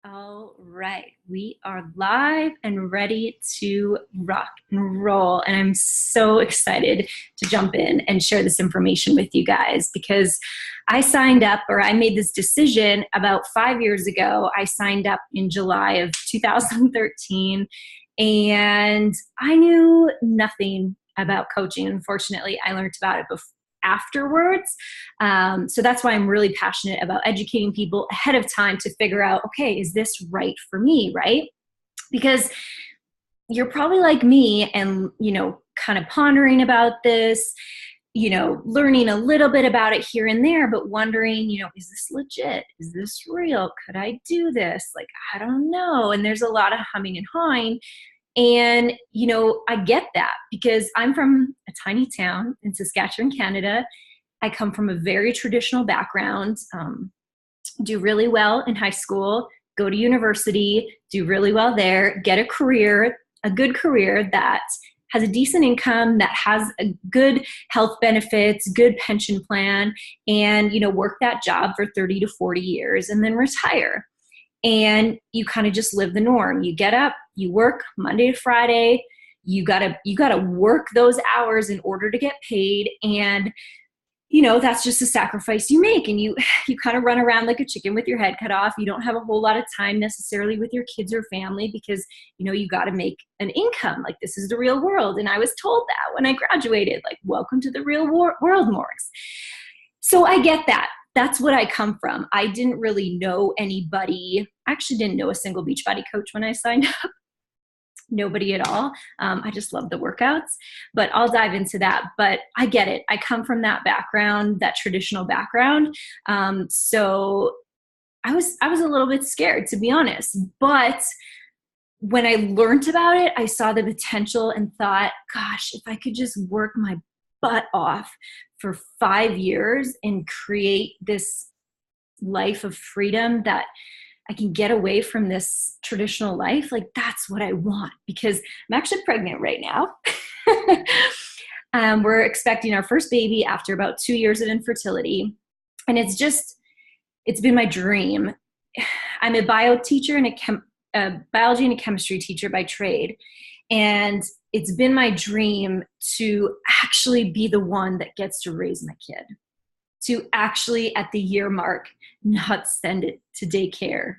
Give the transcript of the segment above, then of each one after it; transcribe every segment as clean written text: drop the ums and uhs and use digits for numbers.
All right, we are live and ready to rock and roll. And I'm so excited to jump in and share this information with you guys because I signed up, or I made this decision about 5 years ago. I signed up in July of 2013, and I knew nothing about coaching. Unfortunately, I learned about it afterwards. So that's why I'm really passionate about educating people ahead of time to figure out, okay, is this right for me, right? Because you're probably like me and, kind of pondering about this, learning a little bit about it here and there, but wondering, is this legit? Is this real? Could I do this? Like, I don't know. And there's a lot of humming and hawing. And, I get that because I'm from a tiny town in Saskatchewan, Canada. I come from a very traditional background, do really well in high school, go to university, do really well there, get a career, a good career that has a decent income, that has a good health benefits, good pension plan, and, work that job for 30 to 40 years and then retire. And you kind of just live the norm. You get up, you work Monday to Friday, you gotta work those hours in order to get paid. And that's just a sacrifice you make. And you kind of run around like a chicken with your head cut off. You don't have a whole lot of time necessarily with your kids or family because, you got to make an income. Like, this is the real world. And I was told that when I graduated, like, welcome to the real world, Morris. So I get that. That's what I come from. I didn't really know anybody. I actually didn't know a single Beachbody coach when I signed up. Nobody at all. I just love the workouts, but I'll dive into that. But I get it. I come from that background, that traditional background. So I was a little bit scared, to be honest. But when I learned about it, I saw the potential and thought, gosh, if I could just work my butt off for 5 years and create this life of freedom that I can get away from this traditional life, like, that's what I want, because I'm actually pregnant right now. We're expecting our first baby after about 2 years of infertility. And it's been my dream. I'm a bio teacher and a biology and a chemistry teacher by trade. And it's been my dream to actually be the one that gets to raise my kid, to actually at the year mark not send it to daycare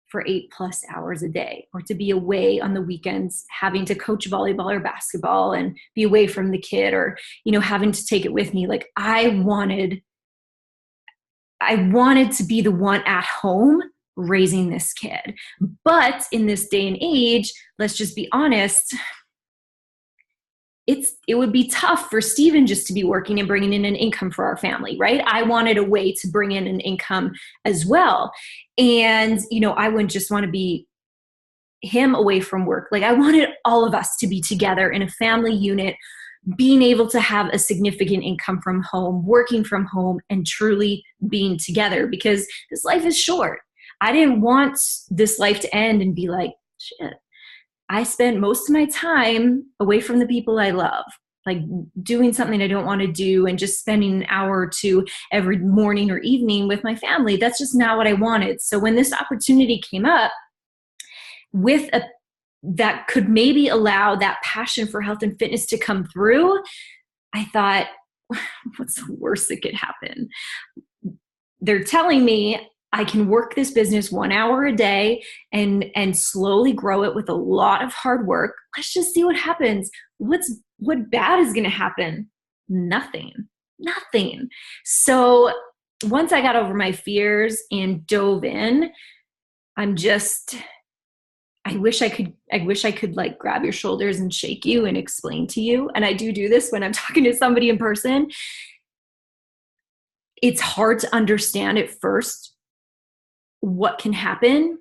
for 8+ hours a day, or to be away on the weekends having to coach volleyball or basketball and be away from the kid, or having to take it with me. Like, I wanted to be the one at home raising this kid. But in this day and age, let's just be honest, it would be tough for Steven just to be working and bringing in an income for our family, right? I wanted a way to bring in an income as well. And, I wouldn't just want to be him away from work. Like, I wanted all of us to be together in a family unit, being able to have a significant income from home, working from home, and truly being together, because this life is short. I didn't want this life to end and be like, shit, I spent most of my time away from the people I love, like doing something I don't want to do and just spending an hour or two every morning or evening with my family. That's just not what I wanted. So when this opportunity came up that could maybe allow that passion for health and fitness to come through, I thought, what's the worst that could happen? They're telling me I can work this business 1 hour a day and slowly grow it with a lot of hard work. Let's just see what happens. What bad is going to happen? Nothing. So once I got over my fears and dove in, I wish I could like grab your shoulders and shake you and explain to you. And I do this when I'm talking to somebody in person. It's hard to understand at first what can happen.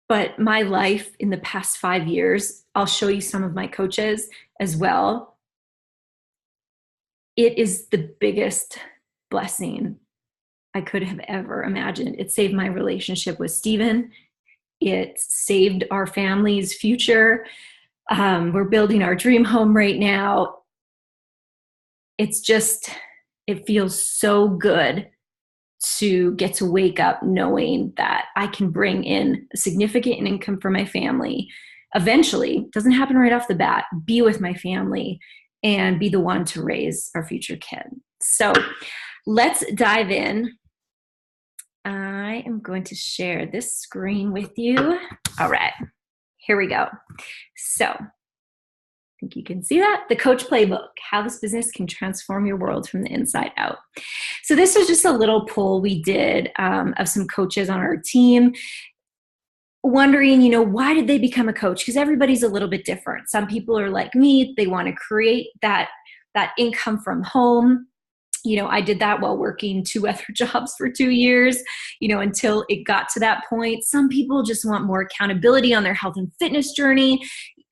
But my life in the past 5 years, I'll show you some of my coaches as well. It is the biggest blessing I could have ever imagined. It saved my relationship with Steven. It saved our family's future. We're building our dream home right now. It feels so good to get to wake up knowing that I can bring in a significant income for my family. Eventually, doesn't happen right off the bat, be with my family and be the one to raise our future kid. So let's dive in. I am going to share this screen with you. All right, here we go. So I think you can see that. The Coach Playbook, how this business can transform your world from the inside out. So this was just a little poll we did of some coaches on our team, wondering, why did they become a coach? Because everybody's a little bit different. Some people are like me. They want to create that income from home. I did that while working 2 other jobs for 2 years, until it got to that point. Some people just want more accountability on their health and fitness journey.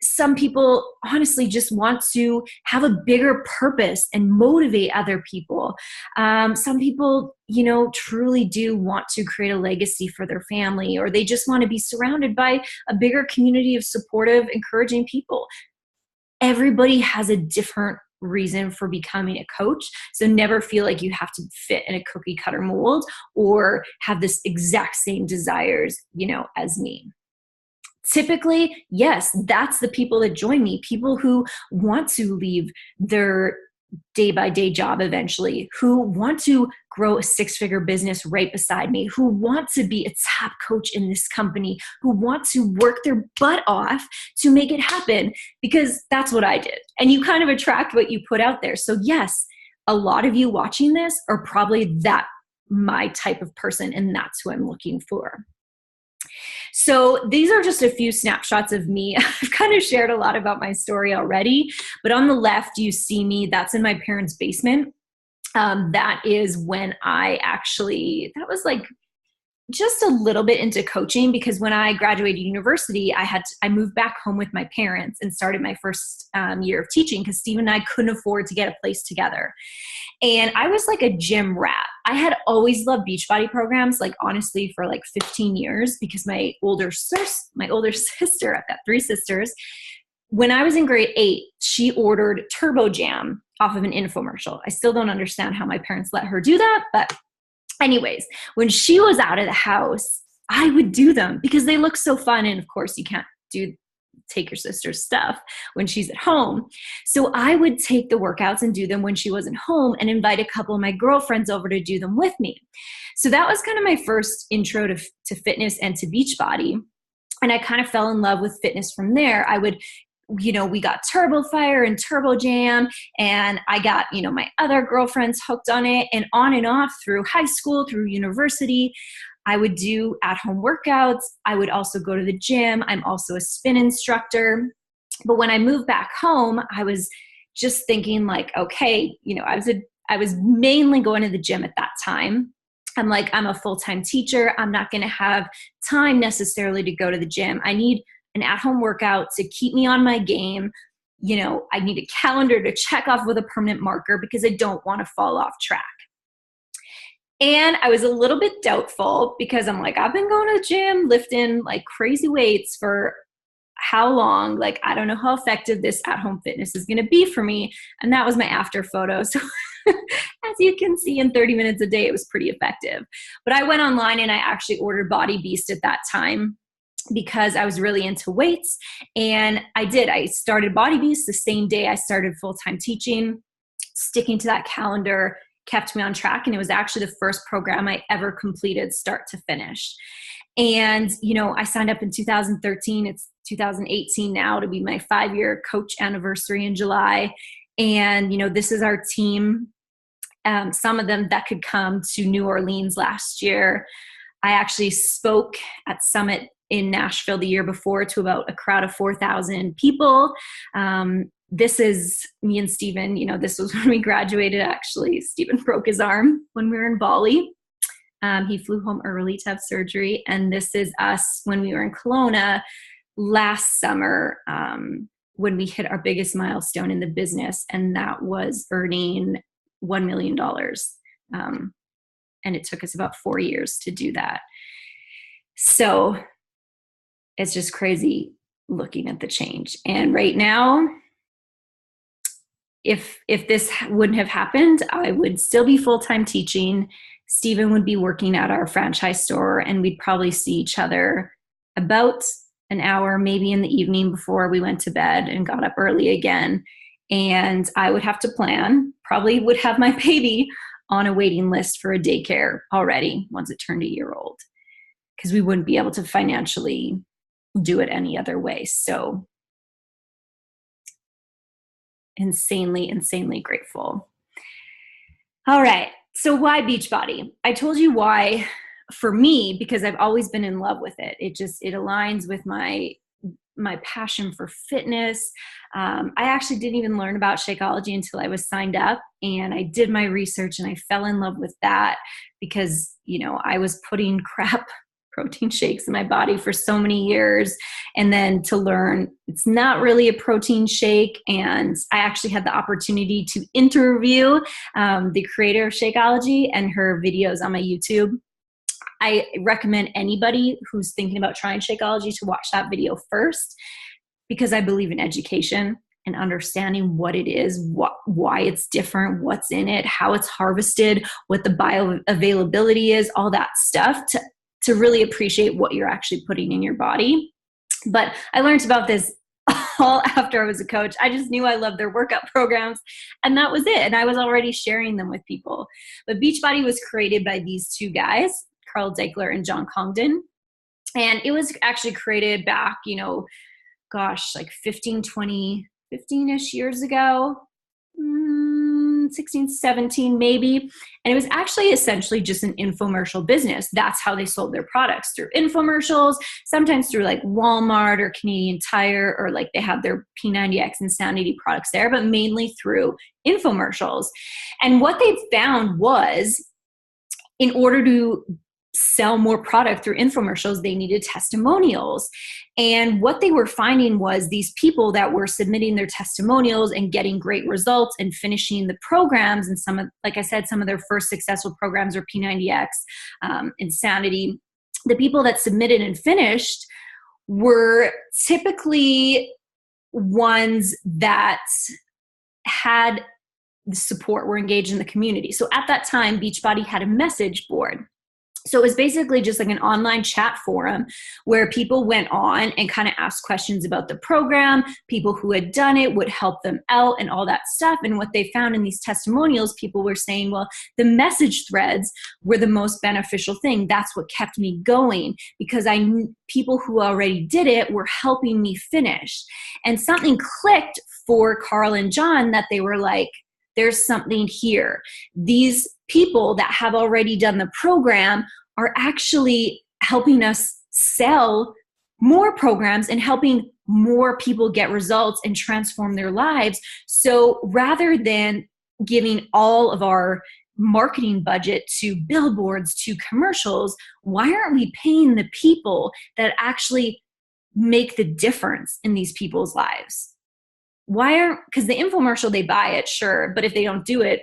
Some people honestly just want to have a bigger purpose and motivate other people. Some people, truly do want to create a legacy for their family, or they just want to be surrounded by a bigger community of supportive, encouraging people. Everybody has a different reason for becoming a coach. So never feel like you have to fit in a cookie cutter mold or have this exact same desires, as me. Typically, yes, that's the people that join me, people who want to leave their day-by-day job eventually, who want to grow a 6-figure business right beside me, who want to be a top coach in this company, who want to work their butt off to make it happen, because that's what I did. And you kind of attract what you put out there. So yes, a lot of you watching this are probably my type of person, and that's who I'm looking for. So these are just a few snapshots of me. I've kind of shared a lot about my story already, but on the left, you see me, that's in my parents' basement. That is when that was like just a little bit into coaching, because when I graduated university, I moved back home with my parents and started my first year of teaching, because Steve and I couldn't afford to get a place together. And I was like a gym rat. I had always loved Beachbody programs, like honestly for like 15 years, because my older sister, I've got 3 sisters, when I was in grade 8, she ordered Turbo Jam off of an infomercial. I still don't understand how my parents let her do that, but anyways, when she was out of the house, I would do them because they look so fun. And of course you can't take your sister's stuff when she's at home. So I would take the workouts and do them when she wasn't home, and invite a couple of my girlfriends over to do them with me. So that was kind of my first intro to fitness and to Beachbody. And I kind of fell in love with fitness from there. We got Turbo Fire and Turbo Jam, and I got, my other girlfriends hooked on it, and on and off through high school, through university. I would do at-home workouts. I would also go to the gym. I'm also a spin instructor. But when I moved back home, I was just thinking like, okay, I was mainly going to the gym at that time. I'm like, I'm a full-time teacher. I'm not going to have time necessarily to go to the gym. I need an at-home workout to keep me on my game. I need a calendar to check off with a permanent marker because I don't want to fall off track. And I was a little bit doubtful because I'm like, I've been going to the gym, lifting like crazy weights for how long? Like, I don't know how effective this at-home fitness is going to be for me. And that was my after photo. So as you can see, in 30 minutes a day, it was pretty effective. But I went online and I actually ordered Body Beast at that time, because I was really into weights. And I started Body Beast the same day I started full-time teaching. Sticking to that calendar kept me on track. And it was actually the first program I ever completed start to finish. And, I signed up in 2013. It's 2018 now to be my 5-year coach anniversary in July. And, this is our team. Some of them that could come to New Orleans last year. I actually spoke at Summit in Nashville the year before to about a crowd of 4,000 people. This is me and Steven. This was when we graduated, actually. Steven broke his arm when we were in Bali. He flew home early to have surgery. And this is us when we were in Kelowna last summer, when we hit our biggest milestone in the business. And that was earning $1 million. And it took us about 4 years to do that. So it's just crazy looking at the change. And right now, if this wouldn't have happened, I would still be full-time teaching, Stephen would be working at our franchise store, and we'd probably see each other about an hour, maybe in the evening before we went to bed and got up early again. And I would have to plan, probably would have my baby on a waiting list for a daycare already once it turned a year old, because we wouldn't be able to financially do it any other way. So insanely grateful. All right. So why Beachbody? I told you why for me, because I've always been in love with it. It aligns with my passion for fitness. I actually didn't even learn about Shakeology until I was signed up, and I did my research and I fell in love with that because, I was putting crap protein shakes in my body for so many years. And then to learn it's not really a protein shake. And I actually had the opportunity to interview the creator of Shakeology and her videos on my YouTube. I recommend anybody who's thinking about trying Shakeology to watch that video first, because I believe in education and understanding what it is, why it's different, what's in it, how it's harvested, what the bioavailability is, all that stuff to really appreciate what you're actually putting in your body. But I learned about this all after I was a coach. I just knew I loved their workout programs, and that was it. And I was already sharing them with people. But Beachbody was created by these two guys, Carl Deichler and John Congdon. And it was actually created back, like 15-ish years ago, 16, 17 maybe. And it was actually essentially just an infomercial business. That's how they sold their products, through infomercials, sometimes through like Walmart or Canadian Tire, or like they had their P90X and Sanity products there, but mainly through infomercials. And what they found was, in order to sell more product through infomercials, they needed testimonials. And what they were finding was these people that were submitting their testimonials and getting great results and finishing the programs, and like I said, some of their first successful programs are P90X, Insanity. The people that submitted and finished were typically ones that had the support, were engaged in the community. So at that time, Beachbody had a message board. So it was basically just like an online chat forum where people went on and kind of asked questions about the program. People who had done it would help them out and all that stuff. And what they found in these testimonials, people were saying, well, the message threads were the most beneficial thing. That's what kept me going, because I knew people who already did it were helping me finish. And something clicked for Carl and John, that they were like, there's something here. These people that have already done the program are actually helping us sell more programs and helping more people get results and transform their lives. So rather than giving all of our marketing budget to billboards, to commercials, why aren't we paying the people that actually make the difference in these people's lives? Because the infomercial, they buy it, sure, but if they don't do it,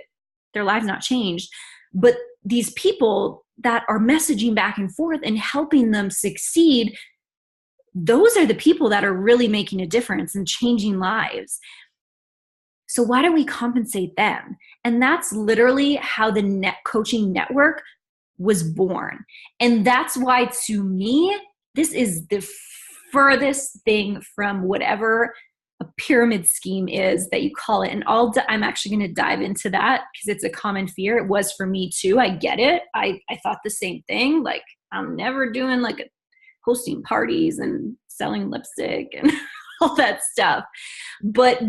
their lives not changed. But these people that are messaging back and forth and helping them succeed, those are the people that are really making a difference and changing lives. So why don't we compensate them? And that's literally how the coaching network was born. And that's why, to me, this is the furthest thing from whatever a pyramid scheme is that you call it. And I'm actually going to dive into that because it's a common fear. It was for me too. I get it. I thought the same thing. Like, I'm never doing hosting parties and selling lipstick and all that stuff. But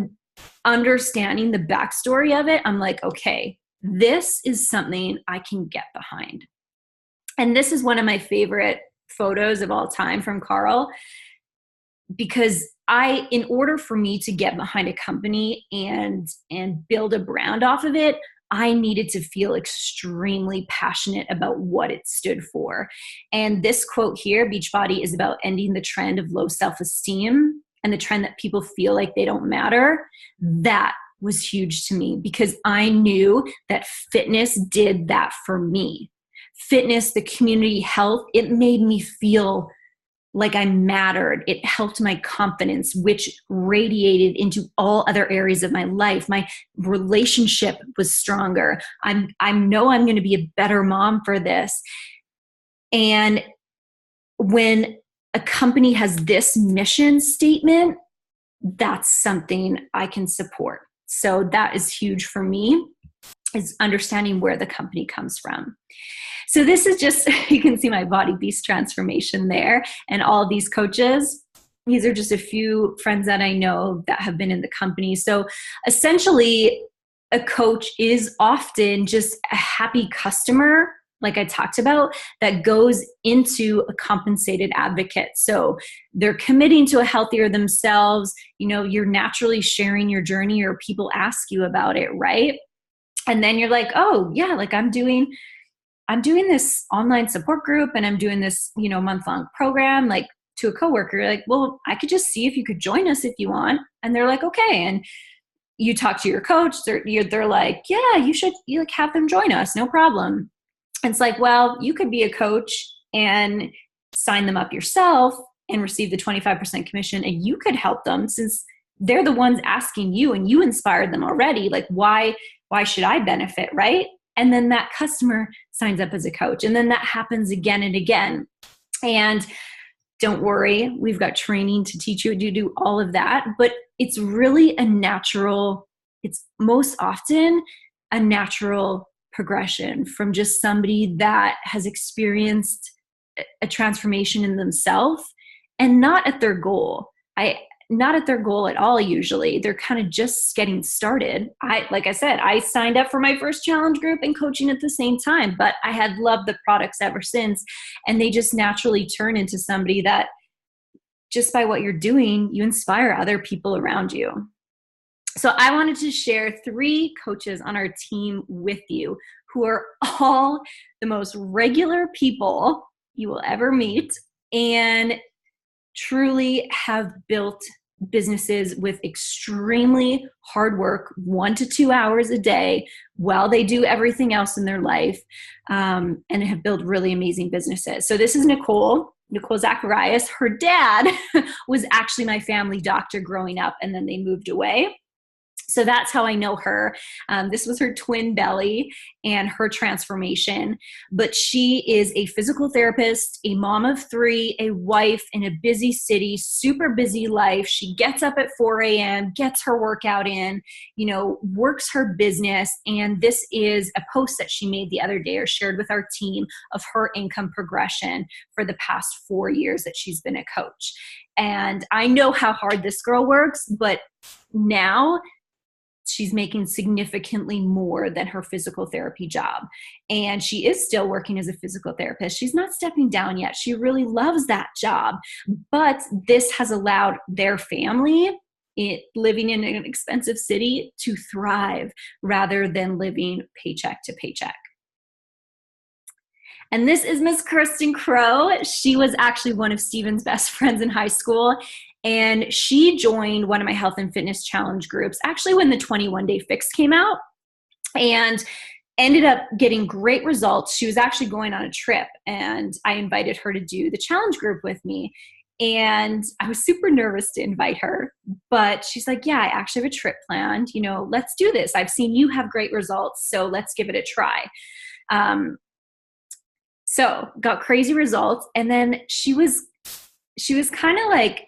understanding the backstory of it, I'm like, okay, this is something I can get behind. And this is one of my favorite photos of all time from Carl, because in order for me to get behind a company and build a brand off of it, I needed to feel extremely passionate about what it stood for. And this quote here, Beachbody is about ending the trend of low self-esteem and the trend that people feel like they don't matter. That was huge to me because I knew that fitness did that for me. Fitness, the community, health, it made me feel like I mattered. It helped my confidence, which radiated into all other areas of my life. My relationship was stronger. I know I'm going to be a better mom for this. And when a company has this mission statement, that's something I can support. So that is huge for me, is understanding where the company comes from. So this is just, you can see my body beast transformation there, and all these coaches. These are just a few friends that I know that have been in the company. So essentially, a coach is often just a happy customer, like I talked about, that goes into a compensated advocate. So they're committing to a healthier themselves. You know, you're naturally sharing your journey, or people ask you about it, right? And then you're like, oh yeah, like I'm doing this online support group, and I'm doing this, month-long program, like, to a coworker. You're like, well, I could just see if you could join us if you want. And they're like, okay. And you talk to your coach, they're like, yeah, you should, have them join us, no problem. And it's like, well, you could be a coach and sign them up yourself and receive the 25% commission, and you could help them, since they're the ones asking you and you inspired them already. Like, why should I benefit, right? And then that customer signs up as a coach, and then that happens again and again. And don't worry, we've got training to teach you to do all of that, but it's really it's most often a natural progression from just somebody that has experienced a transformation in themselves and not at their goal. Not at their goal at all. Usually they're kind of just getting started. Like I said, I signed up for my first challenge group and coaching at the same time, but I had loved the products ever since. And they just naturally turn into somebody that, just by what you're doing, you inspire other people around you. So I wanted to share 3 coaches on our team with you who are all the most regular people you will ever meet, and truly have built businesses with extremely hard work, 1 to 2 hours a day while they do everything else in their life, and have built really amazing businesses. So this is Nicole Zacharias. Her dad was actually my family doctor growing up, and then they moved away. So that's how I know her. This was her twin belly and her transformation. But she is a physical therapist, a mom of 3, a wife in a busy city, super busy life. She gets up at 4 a.m., gets her workout in, works her business. And this is a post that she made the other day, or shared with our team, of her income progression for the past 4 years that she's been a coach. And I know how hard this girl works, but now she's making significantly more than her physical therapy job. And she is still working as a physical therapist. She's not stepping down yet. She really loves that job. But this has allowed their family, living in an expensive city, to thrive rather than living paycheck to paycheck. And this is Miss Kirsten Crow. She was actually one of Steven's best friends in high school. And she joined one of my health and fitness challenge groups, actually when the 21-day fix came out, and ended up getting great results. She was actually going on a trip, and I invited her to do the challenge group with me. And I was super nervous to invite her, but she's like, yeah, I actually have a trip planned. Let's do this. I've seen you have great results, so let's give it a try. So got crazy results. And then she was kind of like,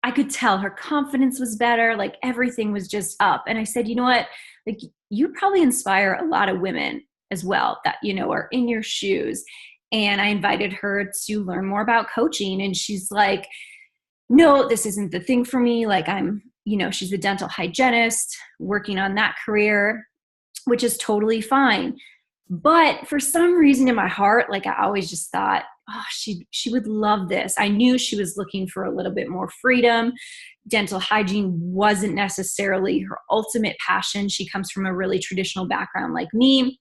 I could tell her confidence was better. Like, everything was just up. And I said, you know what? Like, you probably inspire a lot of women as well that, are in your shoes. And I invited her to learn more about coaching. And she's like, no, this isn't the thing for me. Like, she's a dental hygienist working on that career, which is totally fine. But for some reason in my heart, like, I always just thought, oh, she would love this. I knew she was looking for a little bit more freedom. Dental hygiene wasn't necessarily her ultimate passion. She comes from a really traditional background like me,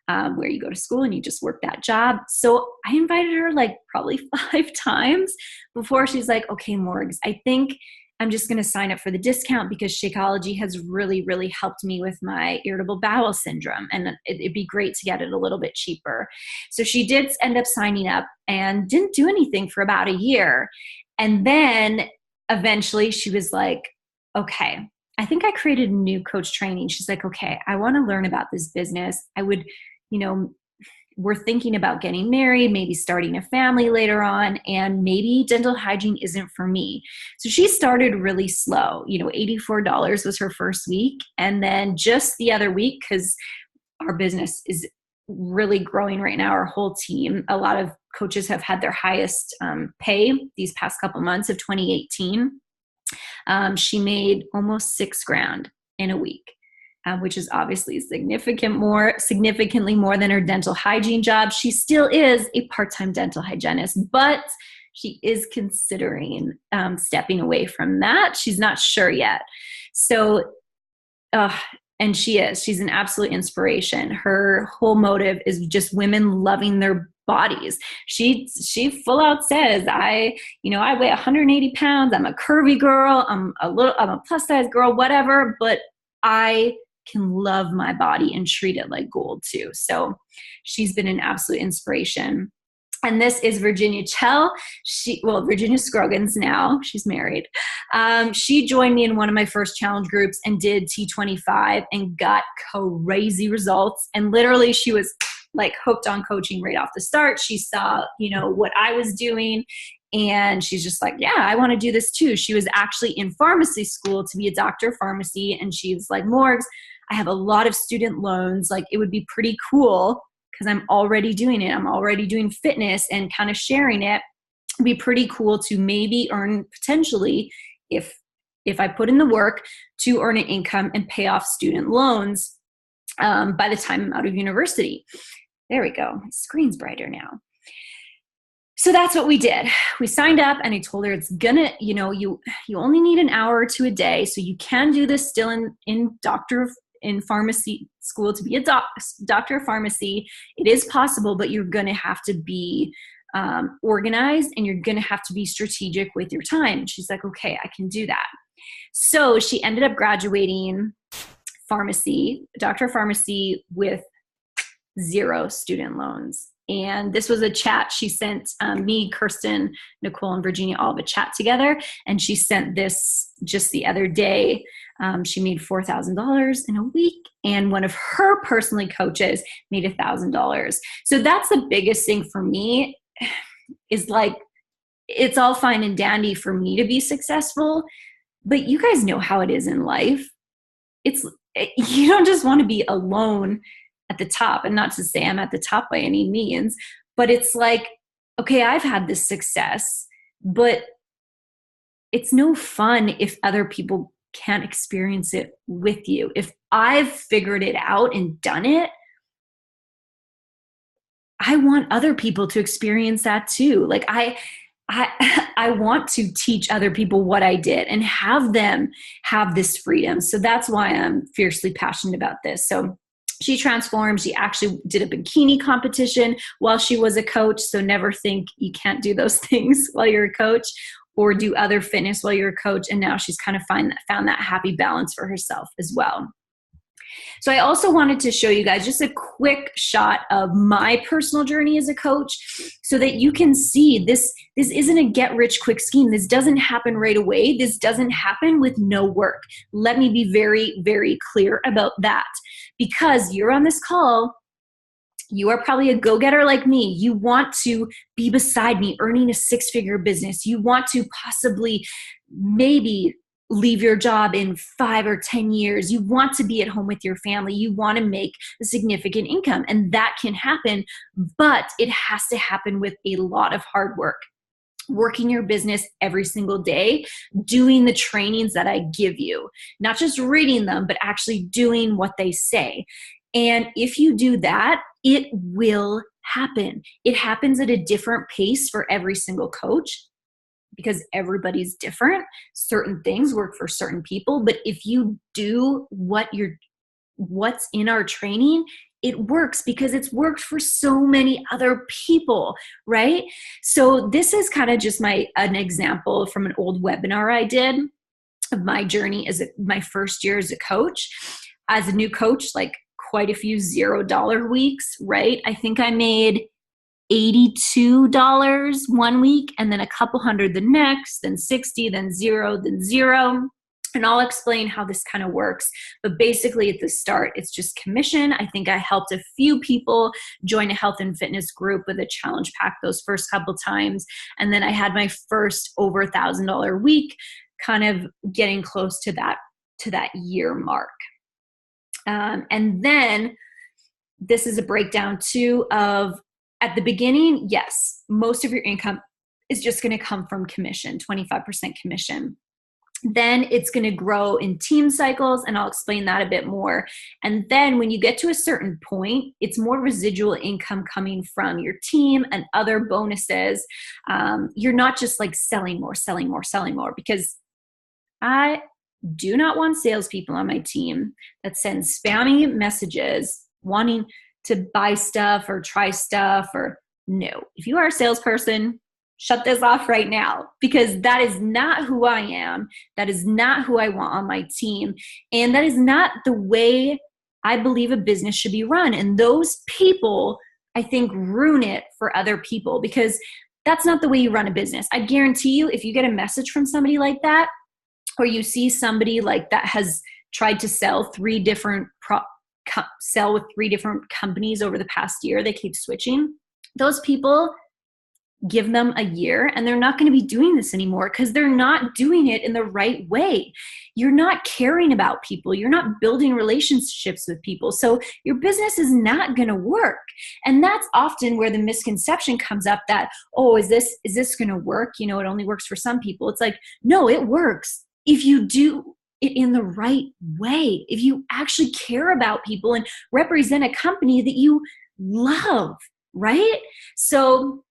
where you go to school and you just work that job. So I invited her like probably 5 times before she's like, okay, Morgs, I think I'm just going to sign up for the discount because Shakeology has really, really helped me with my irritable bowel syndrome. And it'd be great to get it a little bit cheaper. So she did end up signing up and didn't do anything for about a year. And then eventually she was like, okay, I think I created a new coach training. She's like, okay, I want to learn about this business. I would, we're thinking about getting married, maybe starting a family later on, and maybe dental hygiene isn't for me. So she started really slow. $84 was her first week. And then just the other week, because our business is really growing right now, our whole team, a lot of coaches have had their highest pay these past couple months of 2018. She made almost $6,000 in a week. Which is obviously significantly more than her dental hygiene job. She still is a part-time dental hygienist, but she is considering stepping away from that. She's not sure yet. So, and she's an absolute inspiration. Her whole motive is just women loving their bodies. She full out says, I weigh 180 pounds. I'm a curvy girl. I'm a plus size girl, whatever, but I can love my body and treat it like gold too. So she's been an absolute inspiration. And this is Virginia Chell. Virginia Scroggins now. She's married. She joined me in one of my first challenge groups and did T25 and got crazy results. And literally she was like hooked on coaching right off the start. She saw, what I was doing. And she's just like, yeah, I want to do this too. She was actually in pharmacy school to be a doctor of pharmacy. And she was like, Morgs, I have a lot of student loans. Like it would be pretty cool because I'm already doing it. I'm already doing fitness and kind of sharing it. It'd be pretty cool to maybe earn potentially, if I put in the work, to earn an income and pay off student loans by the time I'm out of university. There we go. My screen's brighter now. So that's what we did. We signed up and I told her it's gonna, you only need an hour or two a day. So you can do this still in pharmacy school to be a doctor of pharmacy. It is possible, but you're gonna have to be organized and you're gonna have to be strategic with your time. And she's like, okay, I can do that. So she ended up graduating doctor of pharmacy with 0 student loans. And this was a chat she sent me, Kirsten, Nicole, and Virginia all have a chat together. And she sent this just the other day. She made $4,000 in a week. And one of her personally coaches made $1,000. So that's the biggest thing for me is like, it's all fine and dandy for me to be successful. But you guys know how it is in life. You don't just want to be alone at the top, and not to say I'm at the top by any means, but it's like, okay, I've had this success, but it's no fun if other people can't experience it with you. If I've figured it out and done it, I want other people to experience that too. Like I want to teach other people what I did and have them have this freedom. So that's why I'm fiercely passionate about this. So she transformed. She actually did a bikini competition while she was a coach. So never think you can't do those things while you're a coach, or do other fitness while you're a coach. And now she's kind of found that happy balance for herself as well. So I also wanted to show you guys just a quick shot of my personal journey as a coach so that you can see this isn't a get rich quick scheme. This doesn't happen right away. This doesn't happen with no work. Let me be very, very clear about that, because you're on this call. You are probably a go-getter like me. You want to be beside me earning a 6-figure business. You want to possibly maybe leave your job in 5 or 10 years. You want to be at home with your family. You want to make a significant income, and that can happen, but it has to happen with a lot of hard work. Working your business every single day, doing the trainings that I give you, not just reading them, but actually doing what they say. And if you do that, it will happen. It happens at a different pace for every single coach, because everybody's different. Certain things work for certain people, but if you do what's in our training, it works because it's worked for so many other people, right? So this is kind of just an example from an old webinar I did. of my journey as my first year as a coach. As a new coach, like quite a few $0 weeks, right? I think I made $82 one week, and then a couple hundred the next, then 60, then zero, then zero. And I'll explain how this kind of works. But basically at the start, it's just commission. I think I helped a few people join a health and fitness group with a challenge pack those first couple times. And then I had my first over $1,000 week, kind of getting close to that year mark. And then this is a breakdown too of, at the beginning, yes, most of your income is just going to come from commission, 25% commission. Then it's going to grow in team cycles, and I'll explain that a bit more. And then when you get to a certain point, it's more residual income coming from your team and other bonuses. You're not just like selling more, because I do not want salespeople on my team that send spammy messages wanting to buy stuff or try stuff. Or no, if you are a salesperson, shut this off right now, because that is not who I am. That is not who I want on my team. And that is not the way I believe a business should be run. And those people, I think, ruin it for other people, because that's not the way you run a business. I guarantee you, if you get a message from somebody like that, or you see somebody like that has tried to sell with 3 different companies over the past year, they keep switching. Those people, give them a year and they're not going to be doing this anymore, because they're not doing it in the right way. You're not caring about people. You're not building relationships with people. So your business is not going to work. And that's often where the misconception comes up that, oh, is this going to work? You know, it only works for some people. It's like, no, it works if you do it in the right way. If you actually care about people and represent a company that you love, right? So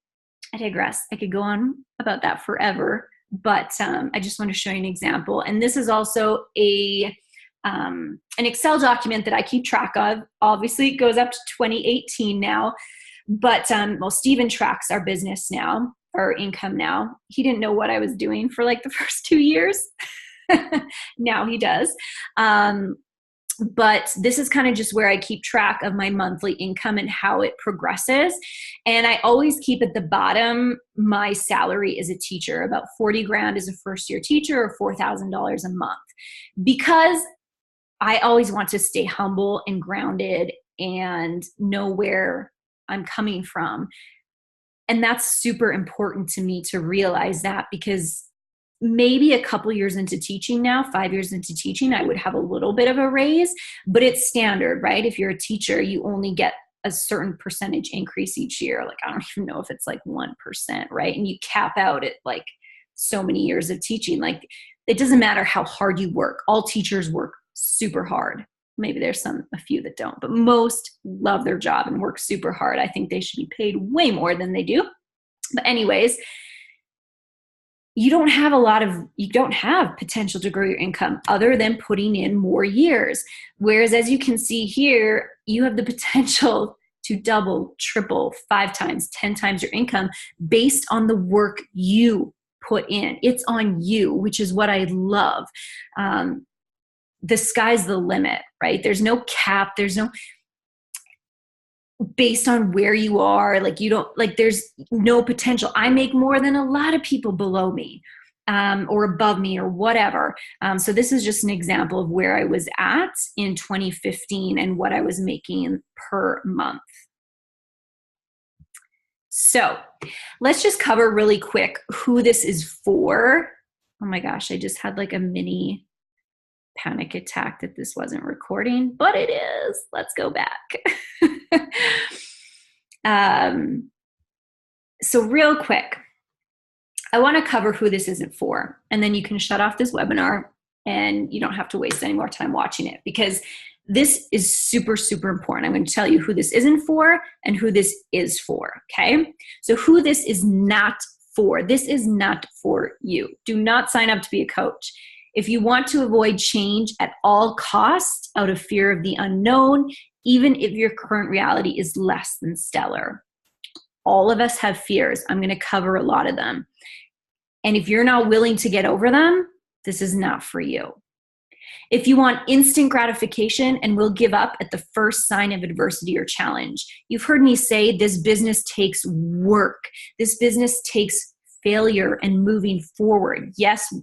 I digress. I could go on about that forever, but I just want to show you an example. And this is also an Excel document that I keep track of. Obviously, it goes up to 2018 now, but Steven tracks our business now, our income now. He didn't know what I was doing for like the first 2 years. Now he does. But this is kind of just where I keep track of my monthly income and how it progresses. And I always keep at the bottom my salary as a teacher, about 40 grand as a first year teacher, or $4,000 a month, because I always want to stay humble and grounded and know where I'm coming from. And that's super important to me to realize that, because maybe a couple years into teaching now, 5 years into teaching, I would have a little bit of a raise, but it's standard, right? If you're a teacher, you only get a certain percentage increase each year. Like, I don't even know if it's like 1%, right? And you cap out at like so many years of teaching. Like, it doesn't matter how hard you work. All teachers work super hard. Maybe there's a few that don't, but most love their job and work super hard. I think they should be paid way more than they do. But anyways, you don't have potential to grow your income other than putting in more years. Whereas, as you can see here, you have the potential to double, triple, 5 times, 10 times your income based on the work you put in. It's on you, which is what I love. The sky's the limit, right? There's no cap. There's no, based on where you are, like there's no potential. I make more than a lot of people below me, or above me, or whatever. So this is just an example of where I was at in 2015 and what I was making per month. So let's just cover really quick who this is for. Oh my gosh, I just had like a mini panic attack that this wasn't recording, but it is. Let's go back. So real quick, I want to cover who this isn't for, and then you can shut off this webinar and you don't have to waste any more time watching it, because this is super, super important. I'm going to tell you who this isn't for and who this is for, okay? So who this is not for. This is not for you. Do not sign up to be a coach. If you want to avoid change at all costs out of fear of the unknown, even if your current reality is less than stellar. All of us have fears. I'm going to cover a lot of them. And if you're not willing to get over them, this is not for you. If you want instant gratification and will give up at the first sign of adversity or challenge, you've heard me say this business takes work. This business takes failure and moving forward. Yes,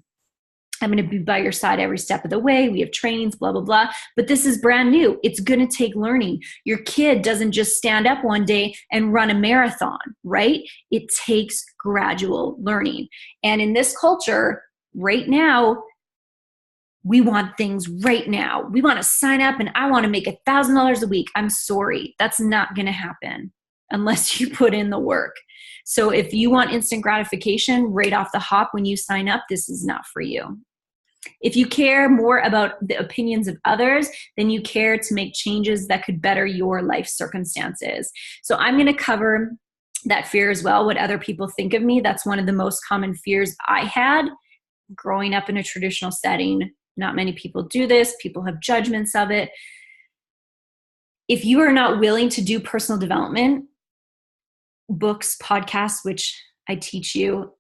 I'm going to be by your side every step of the way. We have trainings, blah, blah, blah. But this is brand new. It's going to take learning. Your kid doesn't just stand up one day and run a marathon, right? It takes gradual learning. And in this culture, right now, we want things right now. We want to sign up and I want to make $1,000 a week. I'm sorry. That's not going to happen unless you put in the work. So if you want instant gratification right off the hop when you sign up, this is not for you. If you care more about the opinions of others than you care to make changes that could better your life circumstances. So I'm going to cover that fear as well, what other people think of me. That's one of the most common fears I had growing up in a traditional setting. Not many people do this. People have judgments of it. If you are not willing to do personal development, books, podcasts, which I teach you,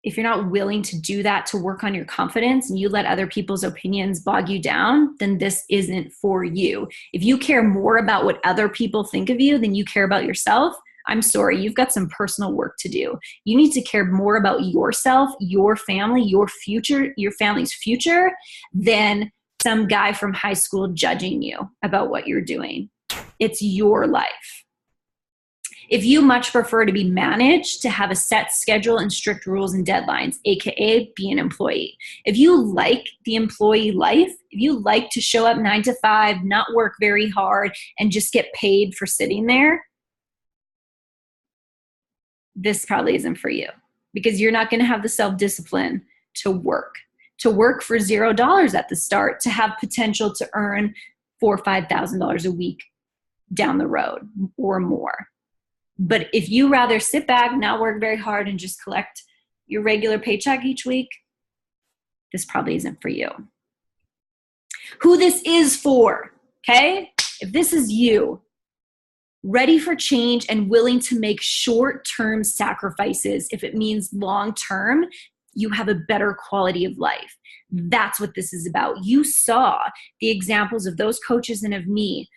if you're not willing to do that to work on your confidence and you let other people's opinions bog you down, then this isn't for you. If you care more about what other people think of you than you care about yourself, I'm sorry, you've got some personal work to do. You need to care more about yourself, your family, your future, your family's future, than some guy from high school judging you about what you're doing. It's your life. If you much prefer to be managed, to have a set schedule and strict rules and deadlines, AKA be an employee. If you like the employee life, if you like to show up 9 to 5, not work very hard, and just get paid for sitting there, this probably isn't for you, because you're not going to have the self-discipline to work for $0 at the start, to have potential to earn $4,000 or $5,000 a week down the road or more. But if you rather sit back, not work very hard, and just collect your regular paycheck each week, this probably isn't for you. Who this is for, okay? If this is you, ready for change and willing to make short-term sacrifices, if it means long-term, you have a better quality of life. That's what this is about. You saw the examples of those coaches and of me.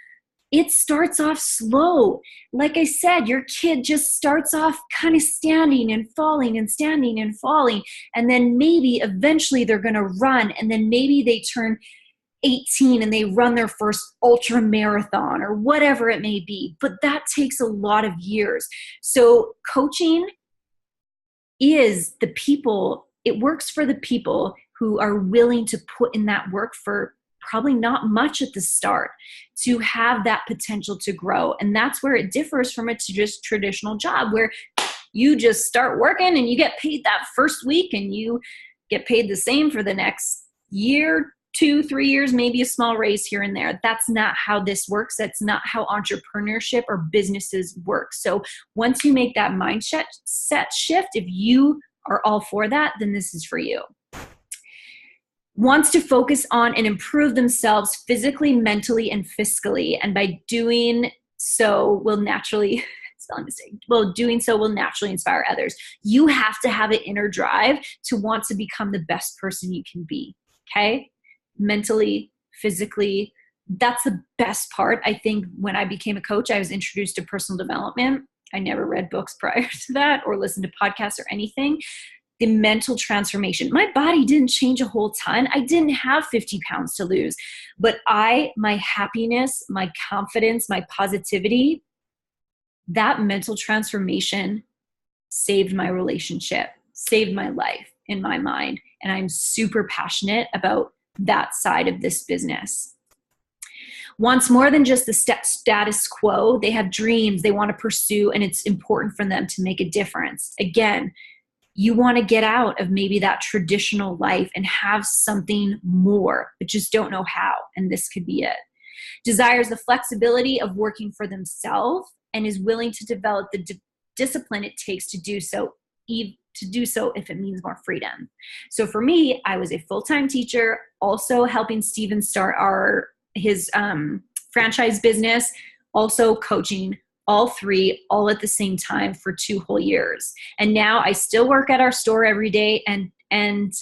It starts off slow. Like I said, your kid just starts off kind of standing and falling and standing and falling. And then maybe eventually they're going to run. And then maybe they turn 18 and they run their first ultra marathon or whatever it may be. But that takes a lot of years. So coaching is the people, it works for the people who are willing to put in that work for probably not much at the start to have that potential to grow. And that's where it differs from a just traditional job, where you just start working and you get paid that first week and you get paid the same for the next year, 2, 3 years, maybe a small raise here and there. That's not how this works. That's not how entrepreneurship or businesses work. So once you make that mindset shift, if you are all for that, then this is for you. Wants to focus on and improve themselves physically, mentally, and fiscally. And by doing so will naturally, doing so will naturally inspire others. You have to have an inner drive to want to become the best person you can be, okay? Mentally, physically, that's the best part. I think when I became a coach, I was introduced to personal development. I never read books prior to that or listened to podcasts or anything. The mental transformation. My body didn't change a whole ton. I didn't have 50 pounds to lose, but my happiness, my confidence, my positivity, that mental transformation saved my relationship, saved my life in my mind. And I'm super passionate about that side of this business. Wants more than just the status quo. They have dreams they want to pursue, and it's important for them to make a difference. Again, you want to get out of maybe that traditional life and have something more, but just don't know how. And this could be it. Desires the flexibility of working for themselves and is willing to develop the discipline it takes to do so if it means more freedom. So for me, I was a full-time teacher, also helping Steven start his franchise business, also coaching, all three, all at the same time for 2 whole years. And now I still work at our store every day and and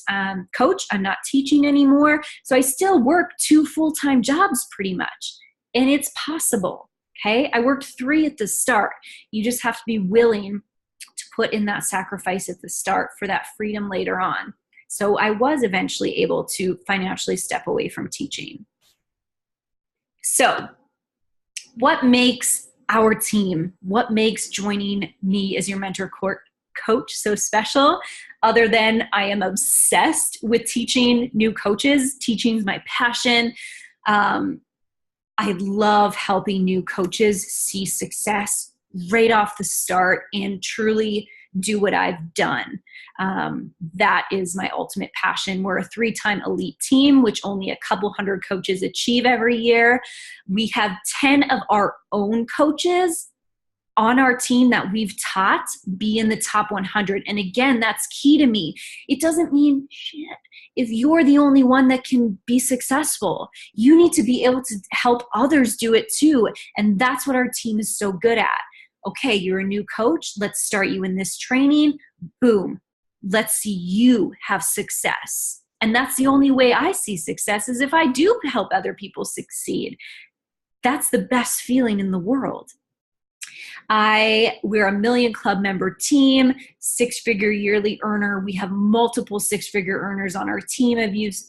coach. I'm not teaching anymore. So I still work 2 full-time jobs pretty much. And it's possible. Okay. I worked 3 at the start. You just have to be willing to put in that sacrifice at the start for that freedom later on. So I was eventually able to financially step away from teaching. So what makes our team, what makes joining me as your mentor coach so special, other than I am obsessed with teaching new coaches? Teaching is my passion. I love helping new coaches see success right off the start and truly do what I've done. That is my ultimate passion. We're a 3-time elite team, which only a couple hundred coaches achieve every year. We have 10 of our own coaches on our team that we've taught be in the top 100. And again, that's key to me. It doesn't mean shit if you're the only one that can be successful. You need to be able to help others do it too. And that's what our team is so good at. Okay, you're a new coach. Let's start you in this training. Boom. Let's see you have success. And that's the only way I see success, is if I do help other people succeed. That's the best feeling in the world. We're a Million Club member team, 6-figure yearly earner. We have multiple 6-figure earners on our team,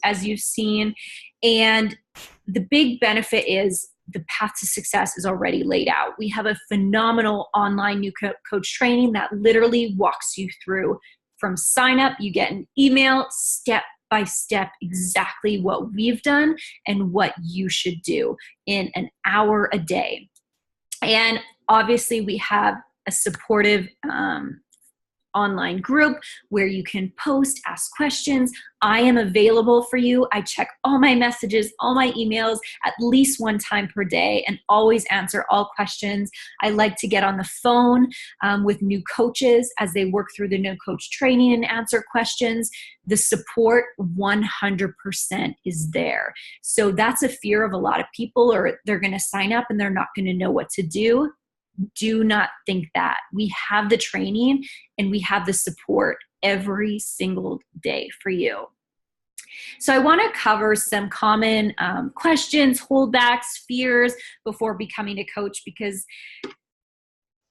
as you've seen. And the big benefit is the path to success is already laid out. We have a phenomenal online new coach training that literally walks you through from sign up. You get an email step by step exactly what we've done and what you should do in an hour a day. And obviously we have a supportive online group where you can post, ask questions. I am available for you. I check all my messages, all my emails at least 1 time per day, and always answer all questions. I like to get on the phone with new coaches as they work through the no coach training and answer questions. The support 100% is there. So that's a fear of a lot of people, or they're going to sign up and they're not going to know what to do. Do not think that. We have the training and we have the support every single day for you. So I want to cover some common questions, holdbacks, fears before becoming a coach, because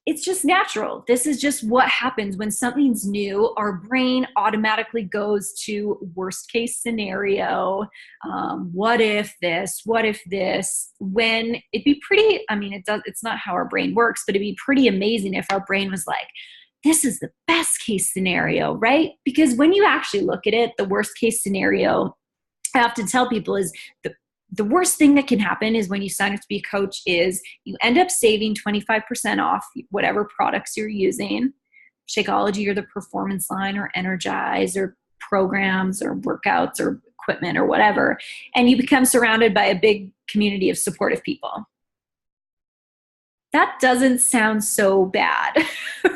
it's just natural. This is just what happens when something's new. Our brain automatically goes to worst case scenario. What if this? What if this? When it'd be pretty, it's not how our brain works, but it'd be pretty amazing if our brain was like, this is the best case scenario, right? Because when you actually look at it, the worst case scenario, I have to tell people, is the worst thing that can happen is when you sign up to be a coach is you end up saving 25% off whatever products you're using, Shakeology or the Performance Line or Energize or programs or workouts or equipment or whatever, and you become surrounded by a big community of supportive people. That doesn't sound so bad,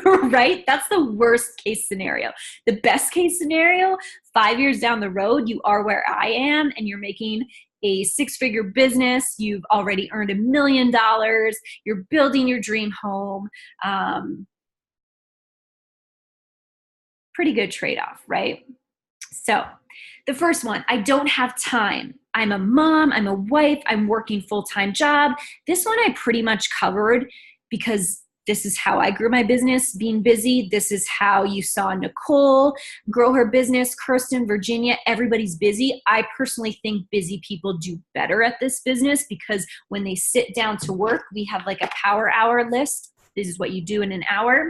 right? That's the worst case scenario. The best case scenario, 5 years down the road, you are where I am and you're making a 6-figure business. You've already earned $1 million. You're building your dream home. Pretty good trade-off, right? So the first one, I don't have time. I'm a mom, I'm a wife, I'm working full-time job. This one I pretty much covered because this is how I grew my business, being busy. This is how you saw Nicole grow her business, Kirsten, Virginia, everybody's busy. I personally think busy people do better at this business because when they sit down to work, we have like a power hour list. This is what you do in an hour.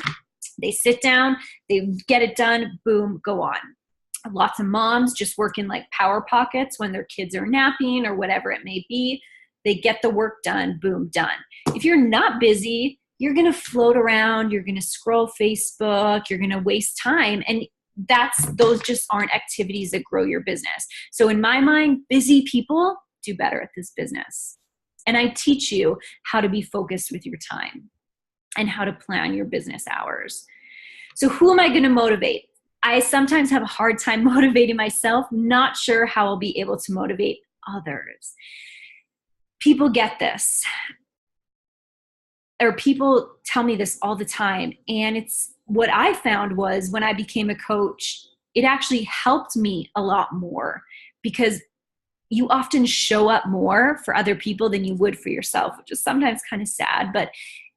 They sit down, they get it done, boom, go on. Lots of moms just work in like power pockets when their kids are napping or whatever it may be. They get the work done, boom, done. If you're not busy, you're going to float around, you're going to scroll Facebook, you're going to waste time. And those just aren't activities that grow your business. So in my mind, busy people do better at this business. And I teach you how to be focused with your time and how to plan your business hours. So who am I going to motivate? I sometimes have a hard time motivating myself, not sure how I'll be able to motivate others. People get this, or people tell me this all the time. And it's what I found was when I became a coach it actually helped me a lot more, because you often show up more for other people than you would for yourself, which is sometimes kind of sad. But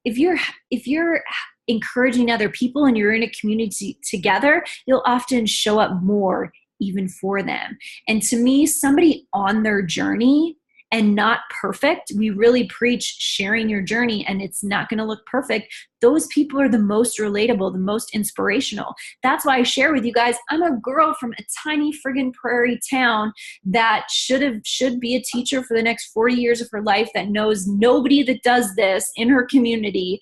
if you're encouraging other people and you're in a community together, you'll often show up more even for them. And to me, somebody on their journey and not perfect, we really preach sharing your journey, and it's not going to look perfect. Those people are the most relatable, the most inspirational. That's why I share with you guys, I'm a girl from a tiny friggin' prairie town that should be a teacher for the next 40 years of her life, that knows nobody that does this in her community,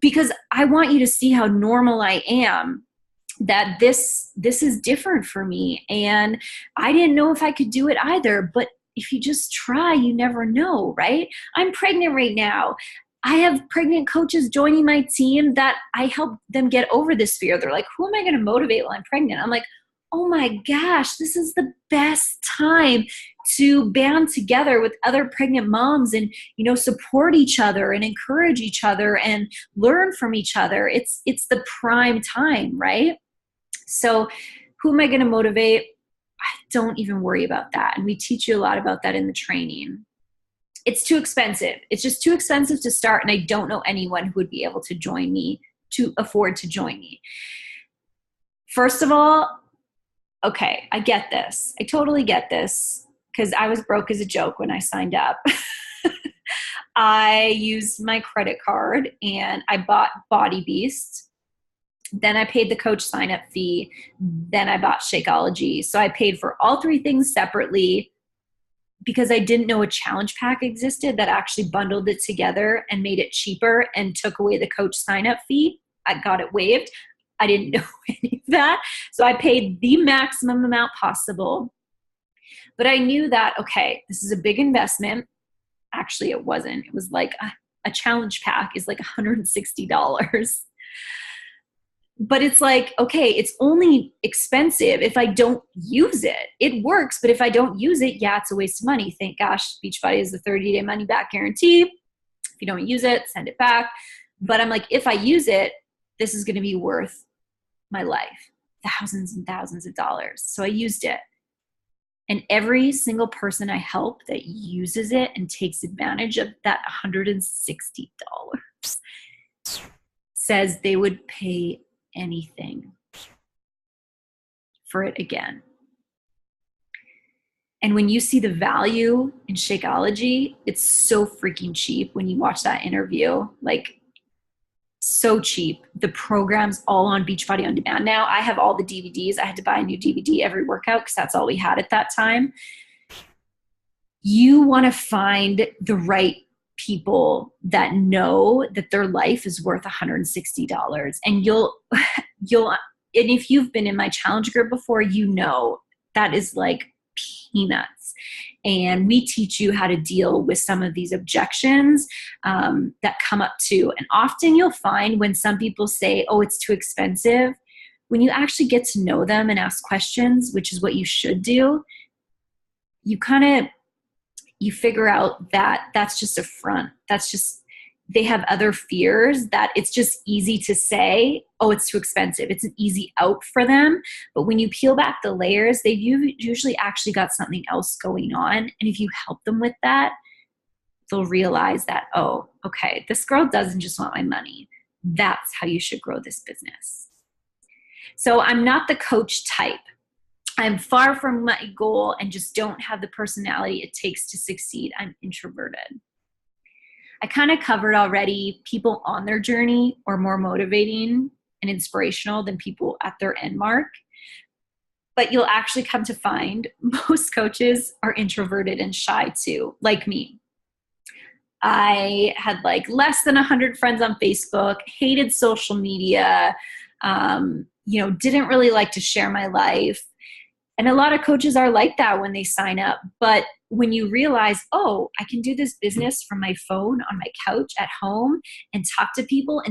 because I want you to see how normal I am, that this is different for me. And I didn't know if I could do it either, but if you just try, you never know, right? I'm pregnant right now. I have pregnant coaches joining my team that I help them get over this fear. They're like, who am I going to motivate while I'm pregnant? I'm like, oh my gosh, this is the best time to band together with other pregnant moms and, support each other and encourage each other and learn from each other. It's the prime time, right? So who am I going to motivate? Don't even worry about that. And we teach you a lot about that in the training. It's too expensive. It's just too expensive to start. And I don't know anyone who would be able to join me, to afford to join me. First of all, okay, I get this. I totally get this, because I was broke as a joke when I signed up. I used my credit card and I bought Body Beast. Then I paid the coach sign-up fee. Then I bought Shakeology. So I paid for all three things separately, because I didn't know a challenge pack existed that actually bundled it together and made it cheaper and took away the coach sign-up fee. I got it waived. I didn't know any of that. So I paid the maximum amount possible. But I knew that, okay, this is a big investment. Actually, it wasn't. It was like a challenge pack is like $160. But it's like, okay, it's only expensive if I don't use it. It works, but if I don't use it, yeah, it's a waste of money. Thank gosh, Beachbody is a 30-day money-back guarantee. If you don't use it, send it back. But I'm like, if I use it, this is going to be worth my life, thousands and thousands of dollars. So I used it. And every single person I help that uses it and takes advantage of that $160 says they would pay anything for it again. And when you see the value in Shakeology, it's so freaking cheap when you watch that interview. Like, so cheap. The program's all on Beachbody On Demand now. I have all the DVDs. I had to buy a new DVD every workout because that's all we had at that time. You want to find the right people that know that their life is worth $160. And and if you've been in my challenge group before, that is like peanuts. And we teach you how to deal with some of these objections that come up too. And often you'll find when some people say, oh, it's too expensive, when you actually get to know them and ask questions, which is what you should do, you figure out that that's just a front. They have other fears, that it's just easy to say, oh, it's too expensive. It's an easy out for them. But when you peel back the layers, they've usually actually got something else going on. And if you help them with that, they'll realize that, oh, okay, this girl doesn't just want my money. That's how you should grow this business. So I'm not the coach type. I'm far from my goal and just don't have the personality it takes to succeed. I'm introverted. I kind of covered already, people on their journey are more motivating and inspirational than people at their end mark. But you'll actually come to find most coaches are introverted and shy too, like me. I had like less than 100 friends on Facebook, hated social media, didn't really like to share my life. And a lot of coaches are like that when they sign up. But when you realize, oh, I can do this business from my phone on my couch at home and talk to people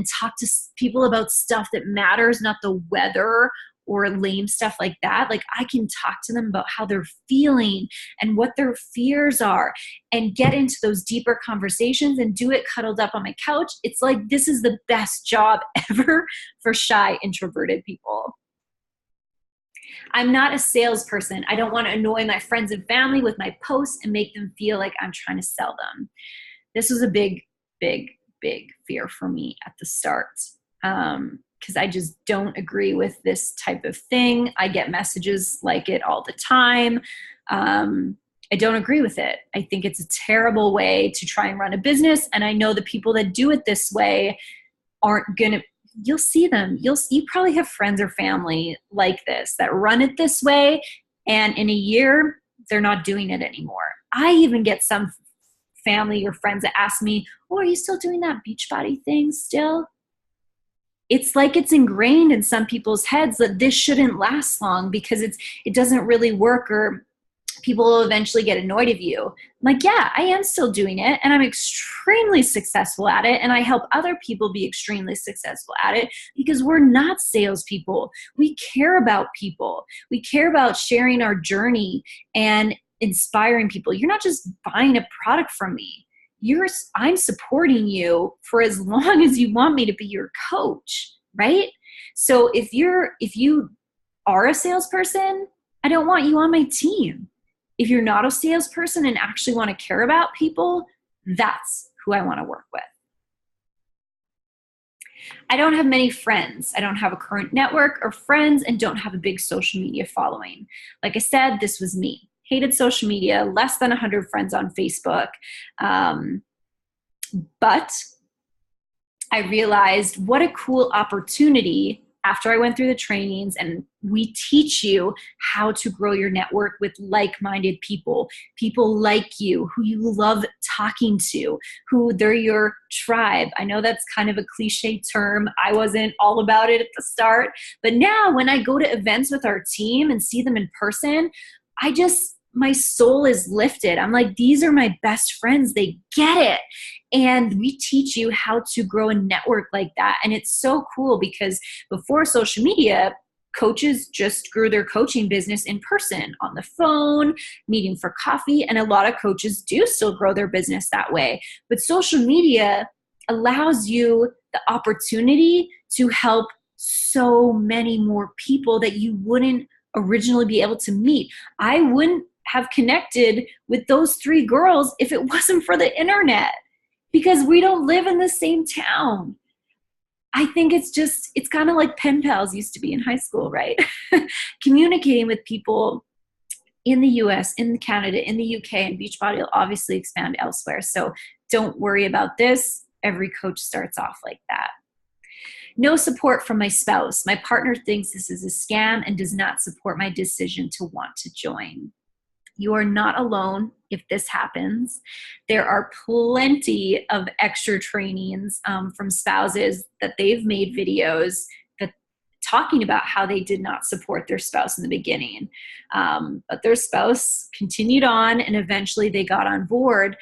about stuff that matters, not the weather or lame stuff like that. Like, I can talk to them about how they're feeling and what their fears are and get into those deeper conversations and do it cuddled up on my couch. It's like, this is the best job ever for shy, introverted people. I'm not a salesperson. I don't want to annoy my friends and family with my posts and make them feel like I'm trying to sell them. This was a big, big, big fear for me at the start, because I just don't agree with this type of thing. I get messages like it all the time. I don't agree with it. I think it's a terrible way to try and run a business. And I know the people that do it this way aren't going to, you'll see them. You probably have friends or family like this that run it this way. And in a year, they're not doing it anymore. I even get some family or friends that ask me, oh, are you still doing that Beachbody thing still? It's like it's ingrained in some people's heads that this shouldn't last long because it doesn't really work, or people will eventually get annoyed of you. I'm like, yeah, I am still doing it, and I'm extremely successful at it, and I help other people be extremely successful at it because we're not salespeople. We care about people. We care about sharing our journey and inspiring people. You're not just buying a product from me. I'm supporting you for as long as you want me to be your coach, right? So if you are a salesperson, I don't want you on my team. If you're not a salesperson and actually want to care about people, that's who I want to work with. I don't have many friends. I don't have a current network or friends and don't have a big social media following. Like I said, this was me. Hated social media, less than 100 friends on Facebook. But I realized what a cool opportunity after I went through the trainings, and we teach you how to grow your network with like-minded people like you, who you love talking to, who they're your tribe. I know that's kind of a cliche term. I wasn't all about it at the start, but now when I go to events with our team and see them in person, my soul is lifted. I'm like, these are my best friends. They get it. And we teach you how to grow a network like that. And it's so cool because before social media, coaches just grew their coaching business in person, on the phone, meeting for coffee. And a lot of coaches do still grow their business that way. But social media allows you the opportunity to help so many more people that you wouldn't originally be able to meet. I wouldn't have connected with those 3 girls if it wasn't for the internet, because we don't live in the same town. I think it's kind of like pen pals used to be in high school, right? Communicating with people in the US, in Canada, in the UK, and Beachbody will obviously expand elsewhere. So don't worry about this. Every coach starts off like that. No support from my spouse. My partner thinks this is a scam and does not support my decision to want to join. You are not alone if this happens. There are plenty of extra trainings from spouses that they've made videos that talking about how they did not support their spouse in the beginning. But their spouse continued on and eventually they got on board.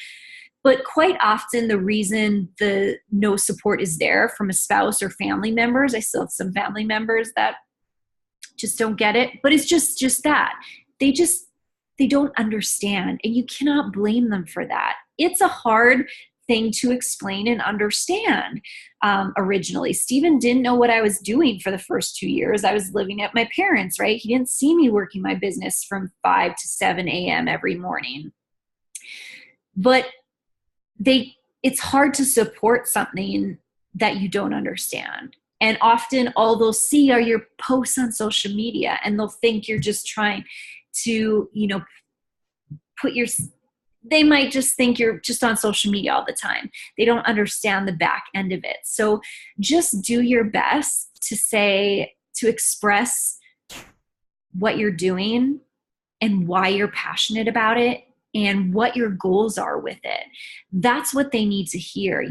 But quite often the reason the no support is there from a spouse or family members, I still have some family members that just don't get it, but it's just that. They don't understand, and you cannot blame them for that. It's a hard thing to explain and understand. Originally, Stephen didn't know what I was doing for the first 2 years. I was living at my parents', right? He didn't see me working my business from 5 to 7 a.m. every morning. But it's hard to support something that you don't understand. And often all they'll see are your posts on social media, and they'll think you're just trying to, they might just think you're just on social media all the time. They don't understand the back end of it. So just do your best to express what you're doing and why you're passionate about it and what your goals are with it. That's what they need to hear.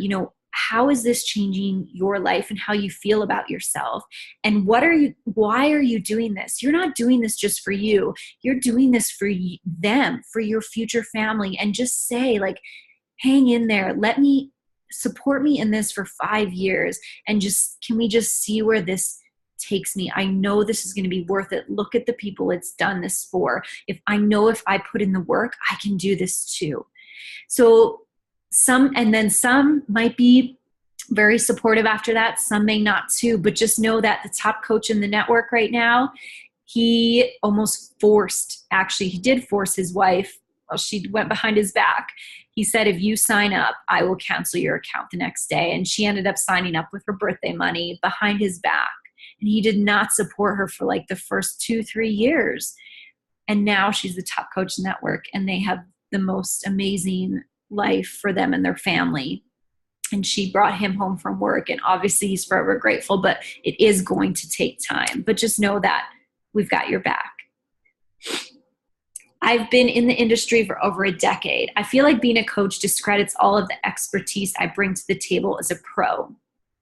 How is this changing your life and how you feel about yourself? And why are you doing this? You're not doing this just for you. You're doing this for them, for your future family. And just say, like, hang in there. Support me in this for 5 years. And can we just see where this takes me? I know this is going to be worth it. Look at the people it's done this for. If I put in the work, I can do this too. So some might be very supportive after that. Some may not too, but just know that the top coach in the network right now, he almost forced, actually, he did force his wife. Well, she went behind his back. He said, if you sign up, I will cancel your account the next day. And she ended up signing up with her birthday money behind his back. And he did not support her for like the first 2-3 years. And now she's the top coach in network, and they have the most amazing life for them and their family. And she brought him home from work, and obviously he's forever grateful, but it is going to take time. But just know that we've got your back. I've been in the industry for over a decade. I feel like being a coach discredits all of the expertise I bring to the table as a pro.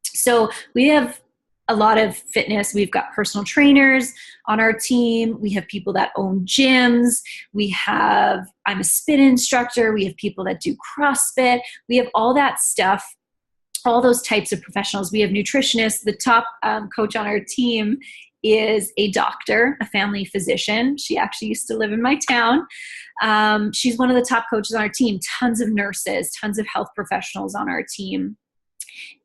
So we have a lot of fitness. We've got personal trainers on our team. We have people that own gyms. I'm a spin instructor. We have people that do CrossFit. We have all that stuff, all those types of professionals. We have nutritionists. The top coach on our team is a doctor, a family physician. She actually used to live in my town. She's one of the top coaches on our team. Tons of nurses, tons of health professionals on our team.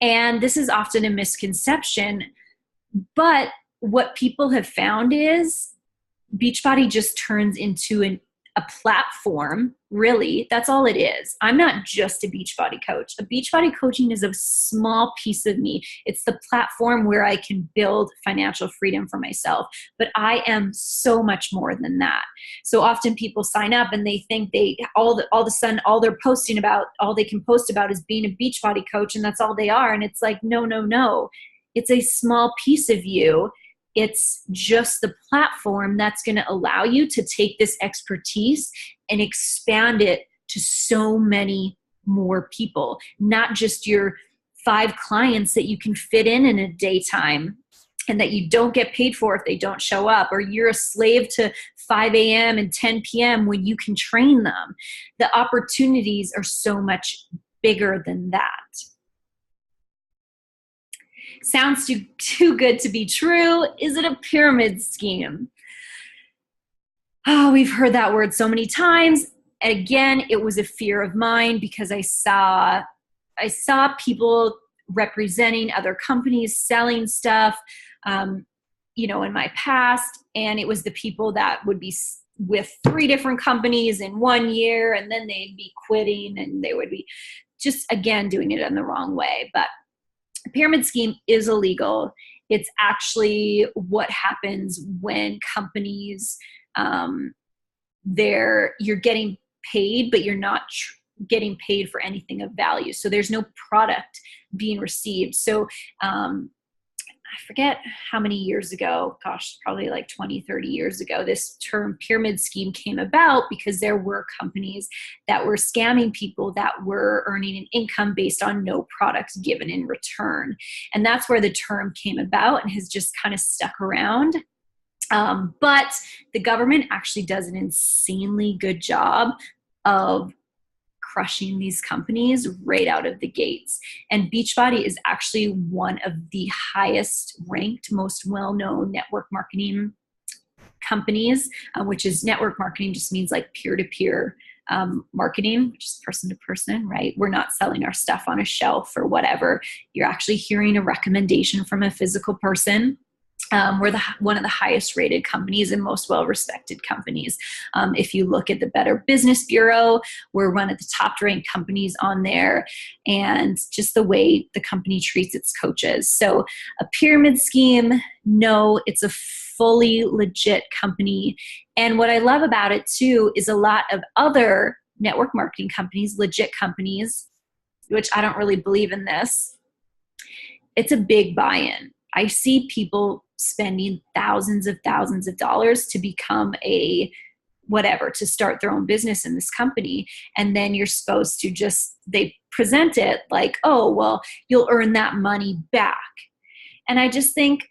And this is often a misconception, but what people have found is Beachbody just turns into a platform. Really, that's all it is. I'm not just a Beachbody coach. A Beachbody coaching is a small piece of me. It's the platform where I can build financial freedom for myself. But I am so much more than that. So often people sign up and they think all of a sudden all they can post about is being a Beachbody coach, and that's all they are. And it's like, no. It's a small piece of you. It's just the platform that's going to allow you to take this expertise and expand it to so many more people, not just your 5 clients that you can fit in a daytime and that you don't get paid for if they don't show up, or you're a slave to 5 a.m. and 10 p.m. when you can train them. The opportunities are so much bigger than that. Sounds too good to be true. Is it a pyramid scheme? Oh, we've heard that word so many times. Again, it was a fear of mine because I saw people representing other companies, selling stuff, in my past. And it was the people that would be with 3 different companies in 1 year, and then they'd be quitting, and they would be just, again, doing it in the wrong way. But a pyramid scheme is illegal. It's actually what happens when companies, you're getting paid, but you're not getting paid for anything of value. So there's no product being received. So I forget how many years ago, probably like 20, 30 years ago, this term pyramid scheme came about because there were companies that were scamming people that were earning an income based on no products given in return. And that's where the term came about and has just kind of stuck around. But the government actually does an insanely good job of crushing these companies right out of the gates. And Beachbody is actually one of the highest ranked, most well-known network marketing companies, which is network marketing just means like peer-to-peer marketing, which is person to person, right? We're not selling our stuff on a shelf or whatever. You're actually hearing a recommendation from a physical person. We're one of the highest rated companies and most well-respected companies. If you look at the Better Business Bureau, we're one of the top ranked companies on there, and just the way the company treats its coaches. So a pyramid scheme, no, it's a fully legit company. And what I love about it too is a lot of other network marketing companies, legit companies, which I don't really believe in this. It's a big buy-in. I see people spending thousands of dollars to become to start their own business in this company. And then you're supposed to they present it like, oh, well, you'll earn that money back. And I just think,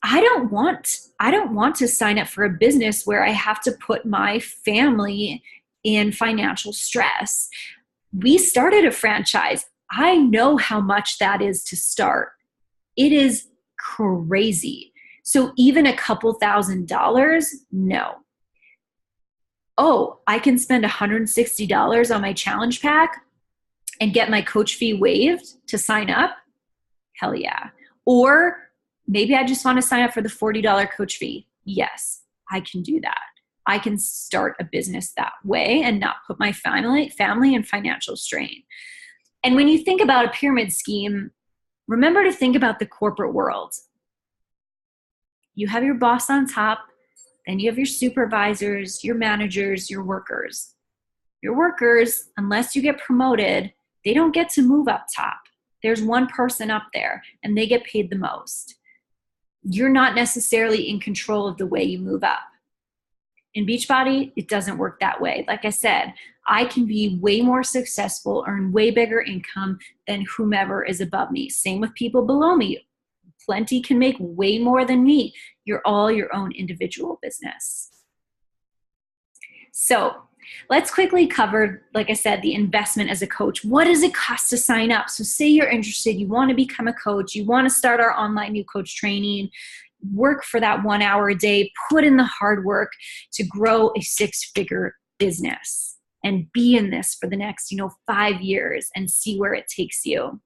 I don't want to sign up for a business where I have to put my family in financial stress. We started a franchise. I know how much that is to start. It is crazy. So even a couple $1,000s, no. Oh, I can spend $160 on my challenge pack and get my coach fee waived to sign up? Hell yeah. Or maybe I just want to sign up for the $40 coach fee. Yes, I can do that. I can start a business that way and not put my family in financial strain. And when you think about a pyramid scheme, remember to think about the corporate world. You have your boss on top, then you have your supervisors, your managers, your workers. Your workers, unless you get promoted, they don't get to move up top. There's one person up there and they get paid the most. You're not necessarily in control of the way you move up. In Beachbody, it doesn't work that way. Like I said, I can be way more successful, earn way bigger income than whomever is above me. Same with people below me. Plenty can make way more than me. You're all your own individual business. So let's quickly cover, like I said, the investment as a coach. What does it cost to sign up? So say you're interested, you want to become a coach, you want to start our online new coach training, work for that 1 hour a day, put in the hard work to grow a 6-figure business and be in this for the next, 5 years and see where it takes you.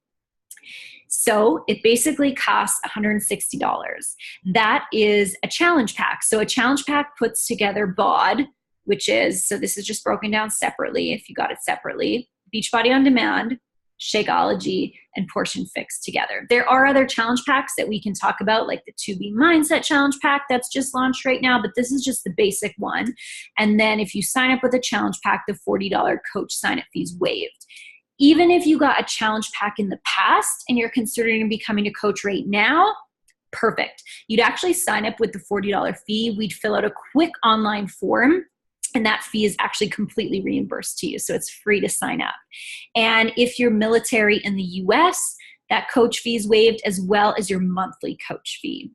So it basically costs $160. That is a challenge pack. So a challenge pack puts together BOD, which is, so this is just broken down separately if you got it separately, Beachbody On Demand, Shakeology, and Portion Fix together. There are other challenge packs that we can talk about, like the 2B Mindset Challenge Pack that's just launched right now, but this is just the basic one. And then if you sign up with a challenge pack, the $40 coach sign-up fee is waived. Even if you got a challenge pack in the past and you're considering becoming a coach right now, perfect. You'd actually sign up with the $40 fee. We'd fill out a quick online form, and that fee is actually completely reimbursed to you. So it's free to sign up. And if you're military in the US, that coach fee is waived, as well as your monthly coach fee.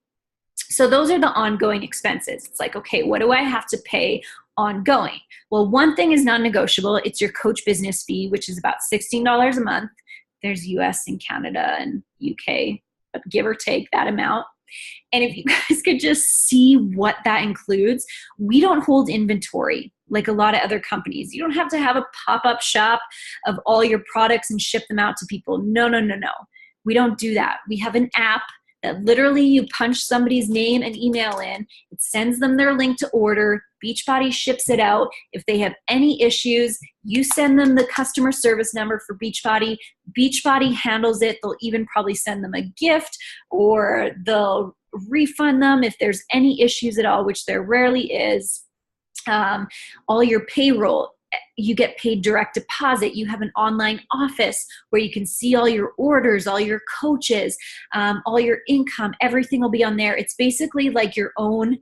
So those are the ongoing expenses. It's like, okay, what do I have to pay ongoing? Well, one thing is non-negotiable. It's your coach business fee, which is about $16 a month. There's US and Canada and UK, but give or take that amount. And if you guys could just see what that includes, we don't hold inventory like a lot of other companies. You don't have to have a pop-up shop of all your products and ship them out to people. No. We don't do that. We have an app that literally you punch somebody's name and email in. It sends them their link to order. Beachbody ships it out. If they have any issues, you send them the customer service number for Beachbody. Beachbody handles it. They'll even probably send them a gift, or they'll refund them if there's any issues at all, which there rarely is. All your payroll, you get paid direct deposit. You have an online office where you can see all your orders, all your coaches, all your income. Everything will be on there. It's basically like your own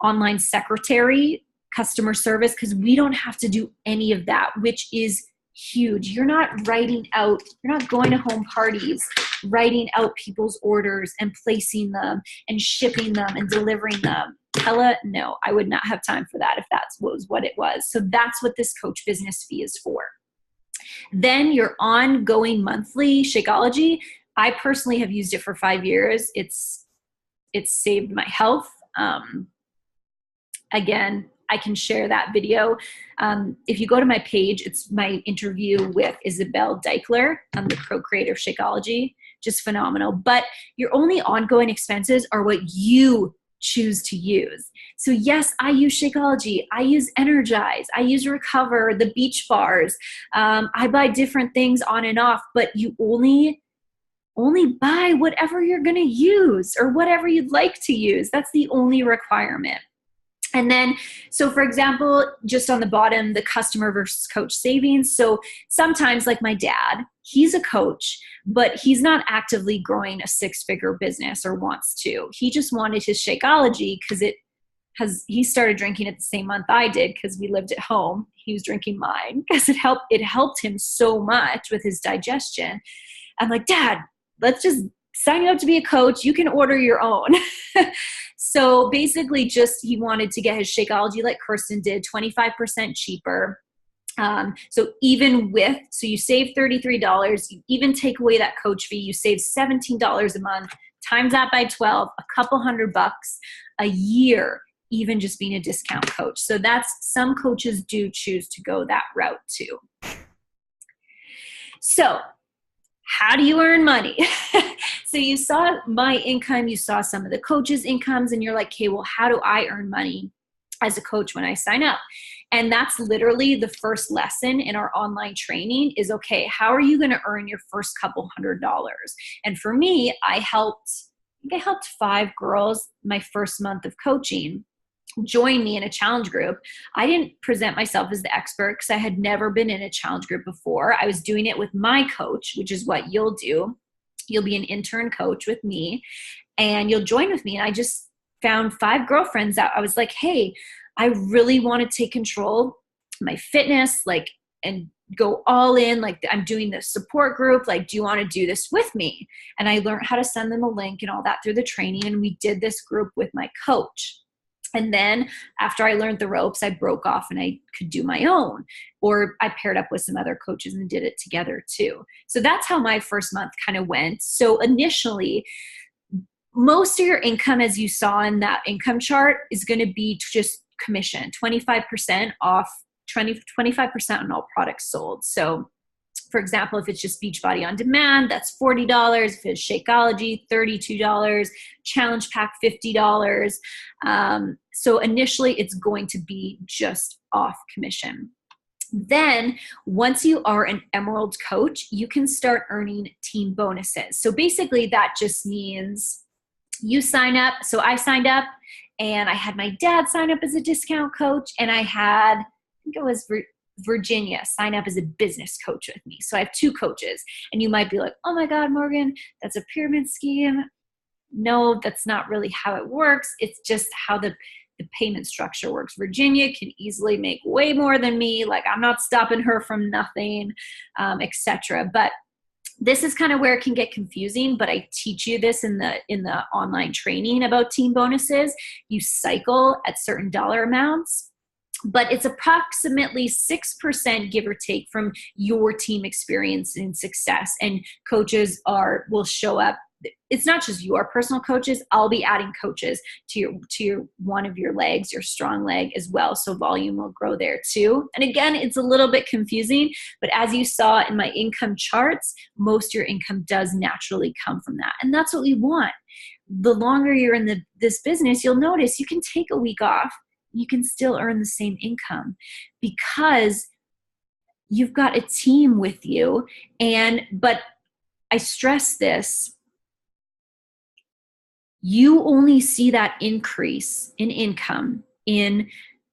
online secretary, customer service, because we don't have to do any of that, which is huge. You're not going to home parties, writing out people's orders and placing them and shipping them and delivering them. Hella no, I would not have time for that if that was what it was. So that's what this coach business fee is for. Then your ongoing monthly Shakeology, I personally have used it for 5 years. It's saved my health. Again, I can share that video. If you go to my page, it's my interview with Isabel Deichler, the co-creator of Shakeology. Just phenomenal. But your only ongoing expenses are what you choose to use. So yes, I use Shakeology, I use Energize, I use Recover, the beach bars. I buy different things on and off, but you only buy whatever you're gonna use or whatever you'd like to use. That's the only requirement. And then, so for example, just on the bottom, the customer versus coach savings. So sometimes, like my dad, he's a coach, but he's not actively growing a 6-figure business or wants to. He just wanted his Shakeology because he started drinking it the same month I did because we lived at home. He was drinking mine because it helped him so much with his digestion. I'm like, Dad, let's just sign you up to be a coach. You can order your own. So basically he wanted to get his Shakeology like Kirsten did, 25% cheaper. So you save $33, you even take away that coach fee, you save $17 a month, times that by 12, a couple $100 a year, even just being a discount coach. So some coaches do choose to go that route too. So how do you earn money? So you saw my income, you saw some of the coaches' incomes, and you're like, okay, well, how do I earn money as a coach when I sign up? And that's literally the first lesson in our online training is, okay, how are you going to earn your first couple $100s? And for me, I helped 5 girls my first month of coaching join me in a challenge group. I didn't present myself as the expert because I had never been in a challenge group before. I was doing it with my coach, which is what you'll do. You'll be an intern coach with me and you'll join with me. And I just found 5 girlfriends out. I was like, hey, I really want to take control of my fitness, like, and go all in. Like, I'm doing this support group. Like, do you want to do this with me? And I learned how to send them a link and all that through the training. And we did this group with my coach. And then after I learned the ropes, I broke off and I could do my own, or I paired up with some other coaches and did it together too. So that's how my first month kind of went. So initially, most of your income, as you saw in that income chart, is going to be just commission, 25% off, 25% on all products sold. So for example, if it's just Beachbody On Demand, that's $40. If it's Shakeology, $32. Challenge Pack, $50. So initially, it's going to be just off commission. Then once you are an Emerald coach, you can start earning team bonuses. So basically, that just means you sign up. So I signed up and I had my dad sign up as a discount coach, and I had, I think it was Virginia sign up as a business coach with me. So I have 2 coaches, and you might be like, oh my God, Morgan, that's a pyramid scheme. No, that's not really how it works. It's just how the payment structure works. Virginia can easily make way more than me. Like, I'm not stopping her from nothing, etc. But this is kind of where it can get confusing, but I teach you this in the online training about team bonuses. You cycle at certain dollar amounts, but it's approximately 6% give or take from your team experience and success. And coaches will show up. It's not just your personal coaches. I'll be adding coaches to your one of your legs, your strong leg as well. So volume will grow there too. And again, it's a little bit confusing, but as you saw in my income charts, most of your income does naturally come from that. And that's what we want. The longer you're in this business, you'll notice you can take a week off. You can still earn the same income because you've got a team with you. But I stress this, you only see that increase in income in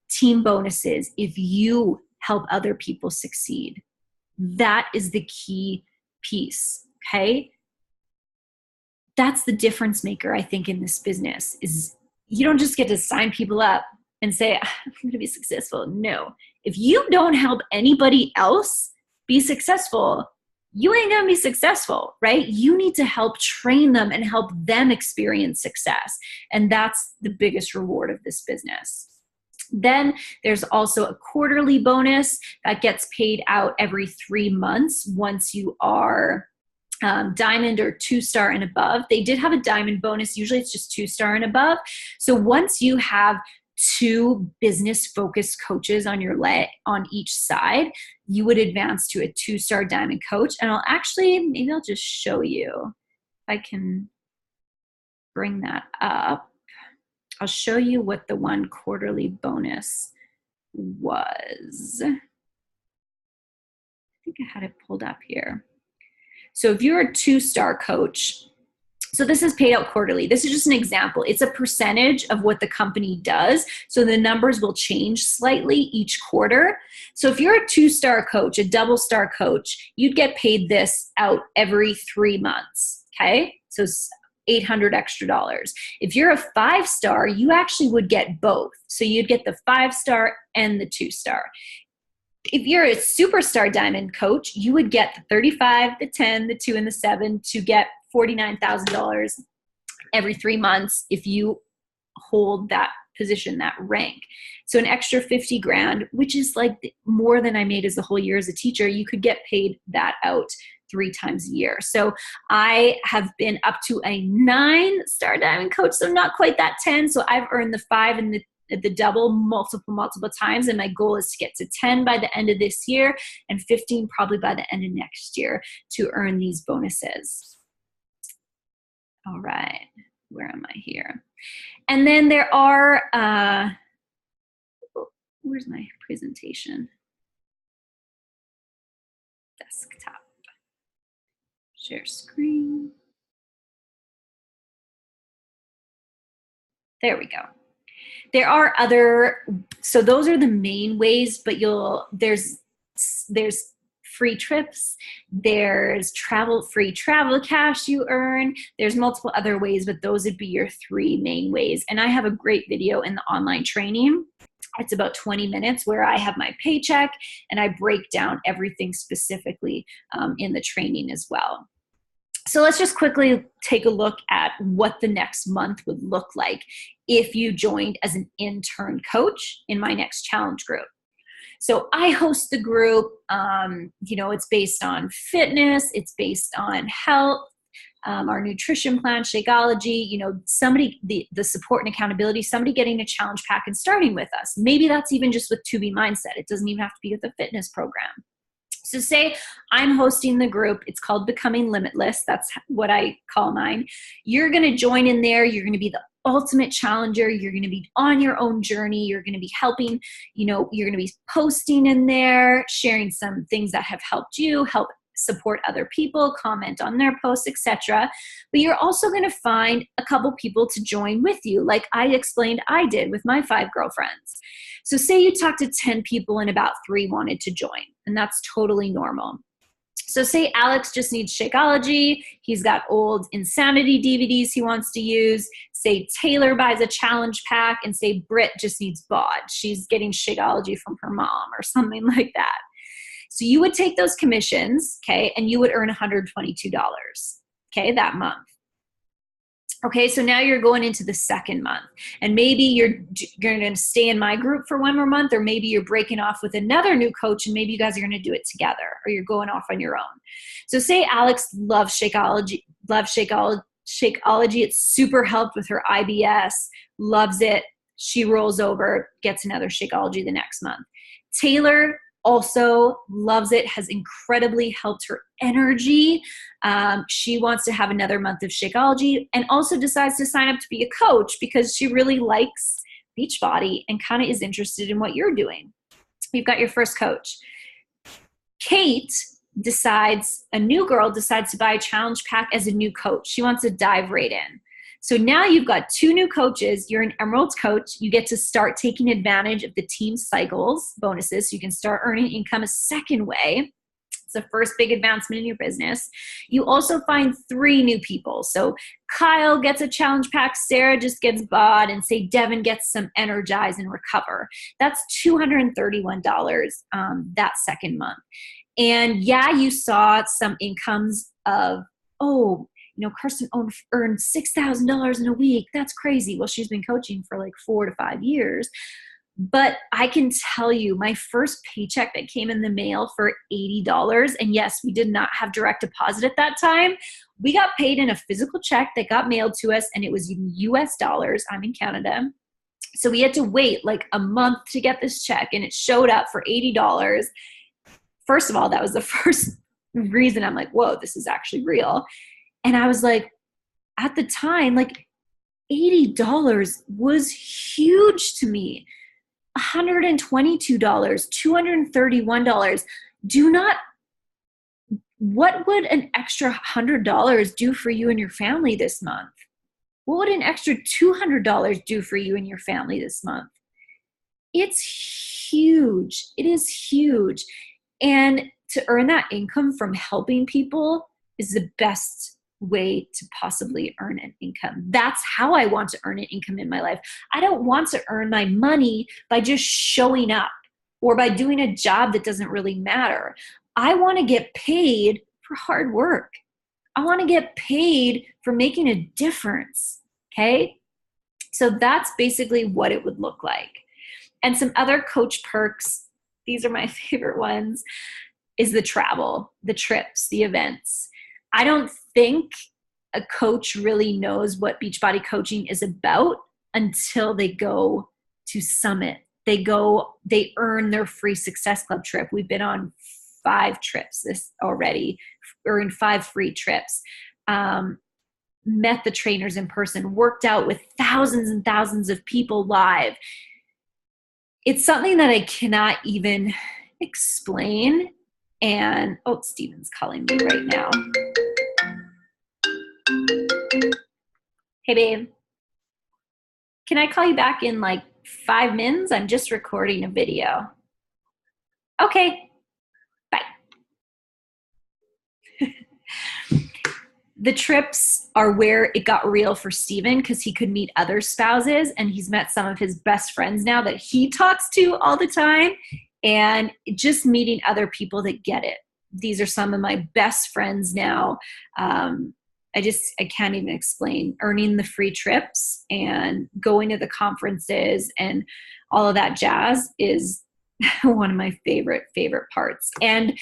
team bonuses if you help other people succeed. That is the key piece, okay? That's the difference maker, I think, in this business, is you don't just get to sign people up and say, I'm going to be successful. No. If you don't help anybody else be successful, you ain't going to be successful, right? You need to help train them and help them experience success. And that's the biggest reward of this business. Then there's also a quarterly bonus that gets paid out every 3 months once you are diamond or 2-star and above. They did have a diamond bonus. Usually it's just 2-star and above. So once you have 2 business-focused coaches on each side, you would advance to a 2-star diamond coach. And maybe I'll just show you if I can bring that up. I'll show you what the one quarterly bonus was. I think I had it pulled up here. So if you're a 2-star coach, so this is paid out quarterly. This is just an example. It's a percentage of what the company does. So the numbers will change slightly each quarter. So if you're a 2-star coach, a double-star coach, you'd get paid this out every 3 months, okay? So $800 extra. If you're a 5-star, you actually would get both. So you'd get the 5-star and the 2-star. If you're a superstar diamond coach, you would get the 35, the 10, the 2, and the 7 to get $49,000 every 3 months if you hold that position, that rank. So an extra 50 grand, which is like more than I made as a whole year as a teacher, you could get paid that out 3 times a year. So I have been up to a 9-star diamond coach, so not quite that 10. So I've earned the 5 and the double multiple times. And my goal is to get to 10 by the end of this year and 15 probably by the end of next year to earn these bonuses. All right, where am I here? And then there are, where's my presentation? Desktop. Share screen. There we go. There are other, so those are the main ways, but there's free trips, there's free travel cash you earn, there's multiple other ways, but those would be your 3 main ways. And I have a great video in the online training. It's about 20 minutes where I have my paycheck and I break down everything specifically in the training as well. So let's just quickly take a look at what the next month would look like if you joined as an intern coach in my next challenge group. So I host the group, it's based on fitness, it's based on health, our nutrition plan, Shakeology, somebody, the support and accountability, somebody getting a challenge pack and starting with us. Maybe that's even just with 2B Mindset. It doesn't even have to be with a fitness program. So say I'm hosting the group, it's called Becoming Limitless. That's what I call mine. You're going to join in there. You're going to be the ultimate challenger. You're going to be on your own journey. You're going to be helping, you're going to be posting in there, sharing some things that have helped you, help support other people, comment on their posts, etc. But you're also going to find a couple people to join with you, like I explained I did with my 5 girlfriends. So say you talked to 10 people and about 3 wanted to join, and that's totally normal. So say Alex just needs Shakeology, he's got old Insanity DVDs he wants to use, say Taylor buys a challenge pack, and say Britt just needs bod. She's getting Shakeology from her mom or something like that. So you would take those commissions, okay, and you would earn $122, okay, that month. Okay, so now you're going into the second month, and maybe you're going to stay in my group for 1 more month, or maybe you're breaking off with another new coach, and maybe you guys are going to do it together, or you're going off on your own. So say Alex loves Shakeology, it's super helped with her IBS, loves it, she rolls over, gets another Shakeology the next month. Taylor also loves it, has incredibly helped her energy. She wants to have another month of Shakeology and also decides to sign up to be a coach because she really likes Beachbody and kind of is interested in what you're doing. You've got your first coach. Kate a new girl decides to buy a challenge pack as a new coach. She wants to dive right in. So now you've got 2 new coaches. You're an Emerald coach. You get to start taking advantage of the team cycles bonuses. So you can start earning income a second way. It's the first big advancement in your business. You also find 3 new people. So Kyle gets a challenge pack. Sarah just gets bod. And say Devin gets some Energize and Recover. That's $231 that second month. And yeah, you saw some incomes of, Kirsten earned $6,000 in a week. That's crazy. Well, she's been coaching for like 4 to 5 years. But I can tell you my first paycheck that came in the mail for $80, and yes, we did not have direct deposit at that time. We got paid in a physical check that got mailed to us, and it was in US dollars. I'm in Canada. So we had to wait like a month to get this check, and it showed up for $80. First of all, that was the first reason I'm like, whoa, this is actually real. And I was like, at the time, like $80 was huge to me. $122, $231. What would an extra $100 do for you and your family this month? What would an extra $200 do for you and your family this month? It's huge. It is huge. And to earn that income from helping people is the best way to possibly earn an income. That's how I want to earn an income in my life. I don't want to earn my money by just showing up or by doing a job that doesn't really matter. I want to get paid for hard work. I want to get paid for making a difference. Okay? So that's basically what it would look like. And some other coach perks, these are my favorite ones, is the travel, the trips, the events. I don't think a coach really knows what Beachbody coaching is about until they go to Summit. They earn their free Success Club trip. We've been on 5 trips this already, or in 5 free trips. Met the trainers in person, worked out with thousands and thousands of people live. It's something that I cannot even explain. And, oh, Steven's calling me right now. Hey, babe. Can I call you back in like 5 minutes? I'm just recording a video. Okay, bye. The trips are where it got real for Steven because he could meet other spouses, and he's met some of his best friends now that he talks to all the time, and just meeting other people that get it. These are some of my best friends now. I can't even explain. Earning the free trips and going to the conferences and all of that jazz is one of my favorite parts. And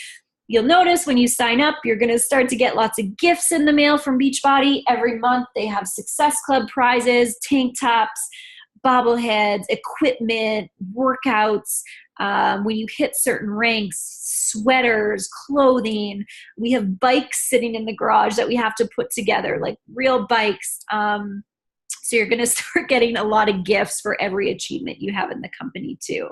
you'll notice when you sign up, you're going to start to get lots of gifts in the mail from Beachbody. Every month they have Success Club prizes, tank tops, bobbleheads, equipment, workouts. When you hit certain ranks, sweaters, clothing. We have bikes sitting in the garage that we have to put together, like real bikes. So you're going to start getting a lot of gifts for every achievement you have in the company too.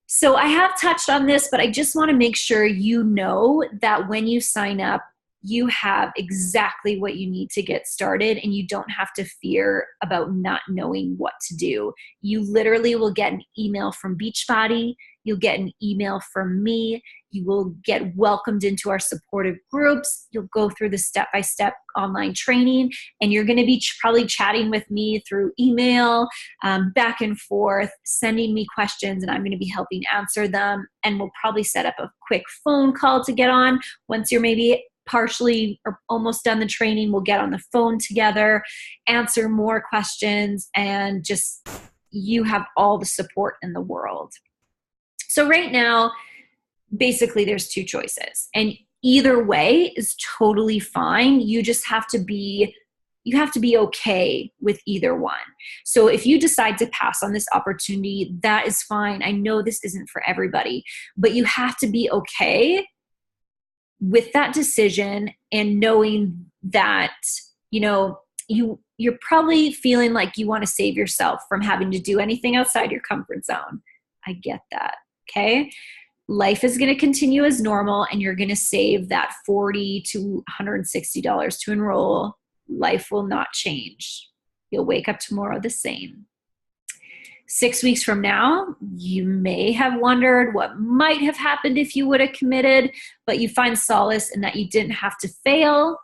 So I have touched on this, but I just want to make sure you know that when you sign up, you have exactly what you need to get started, and you don't have to fear about not knowing what to do. You literally will get an email from Beachbody. You'll get an email from me. You will get welcomed into our supportive groups. You'll go through the step-by-step online training, and you're going to be probably chatting with me through email, back and forth, sending me questions, and I'm going to be helping answer them. And we'll probably set up a quick phone call to get on. Once you're maybe partially or almost done the training, we'll get on the phone together, answer more questions, and just you have all the support in the world. So right now, basically there's 2 choices, and either way is totally fine. You just have to be okay with either one. So if you decide to pass on this opportunity, that is fine. I know this isn't for everybody, but you have to be okay with that decision and knowing that, you're probably feeling like you want to save yourself from having to do anything outside your comfort zone. I get that. Okay. Life is going to continue as normal, and you're going to save that $40 to $160 to enroll. Life will not change. You'll wake up tomorrow the same. 6 weeks from now, you may have wondered what might have happened if you would have committed, but you find solace in that you didn't have to fail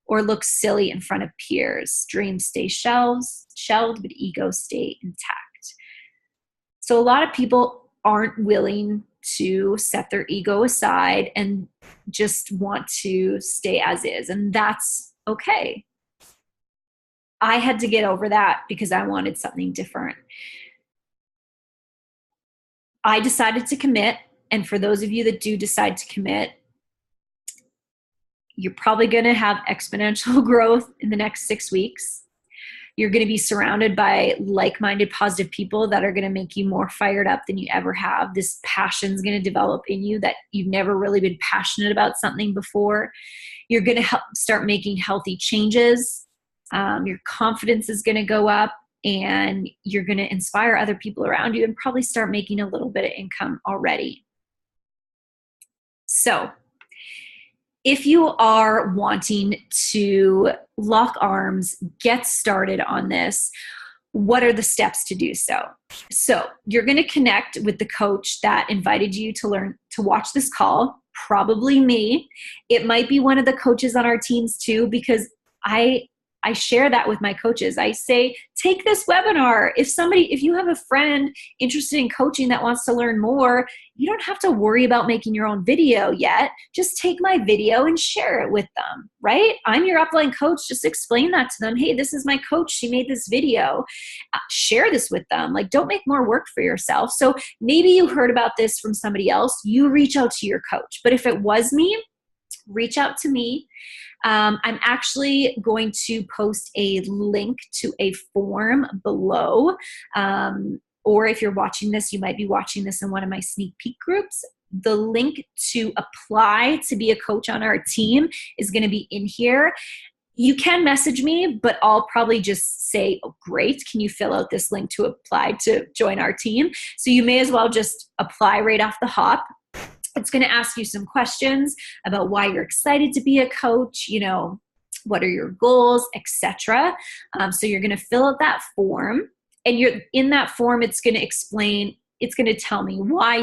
or look silly in front of peers. Dreams stay shelved, but egos stay intact. So a lot of people aren't willing to set their ego aside and just want to stay as is, and that's okay. I had to get over that because I wanted something different. I decided to commit, and for those of you that do decide to commit, you're probably going to have exponential growth in the next 6 weeks. You're going to be surrounded by like-minded, positive people that are going to make you more fired up than you ever have. This passion is going to develop in you that you've never really been passionate about something before. You're going to start making healthy changes. Your confidence is going to go up, and you're going to inspire other people around you and probably start making a little bit of income already. So if you are wanting to lock arms, get started on this, what are the steps to do so? So you're going to connect with the coach that invited you to watch this call, probably me. It might be one of the coaches on our teams too, because I share that with my coaches. I say, take this webinar. If you have a friend interested in coaching that wants to learn more, you don't have to worry about making your own video yet. Just take my video and share it with them, right? I'm your upline coach. Just explain that to them. Hey, this is my coach. She made this video. Share this with them. Like, don't make more work for yourself. So maybe you heard about this from somebody else. You reach out to your coach. But if it was me, reach out to me. I'm actually going to post a link to a form below. Or if you're watching this, you might be watching this in one of my sneak peek groups. The link to apply to be a coach on our team is going to be in here. You can message me, but I'll probably just say, oh, great, can you fill out this link to apply to join our team? So you may as well just apply right off the hop. It's going to ask you some questions about why you're excited to be a coach, you know, what are your goals, etc. So you're going to fill out that form, and you're in that form. It's going to explain. It's going to tell me why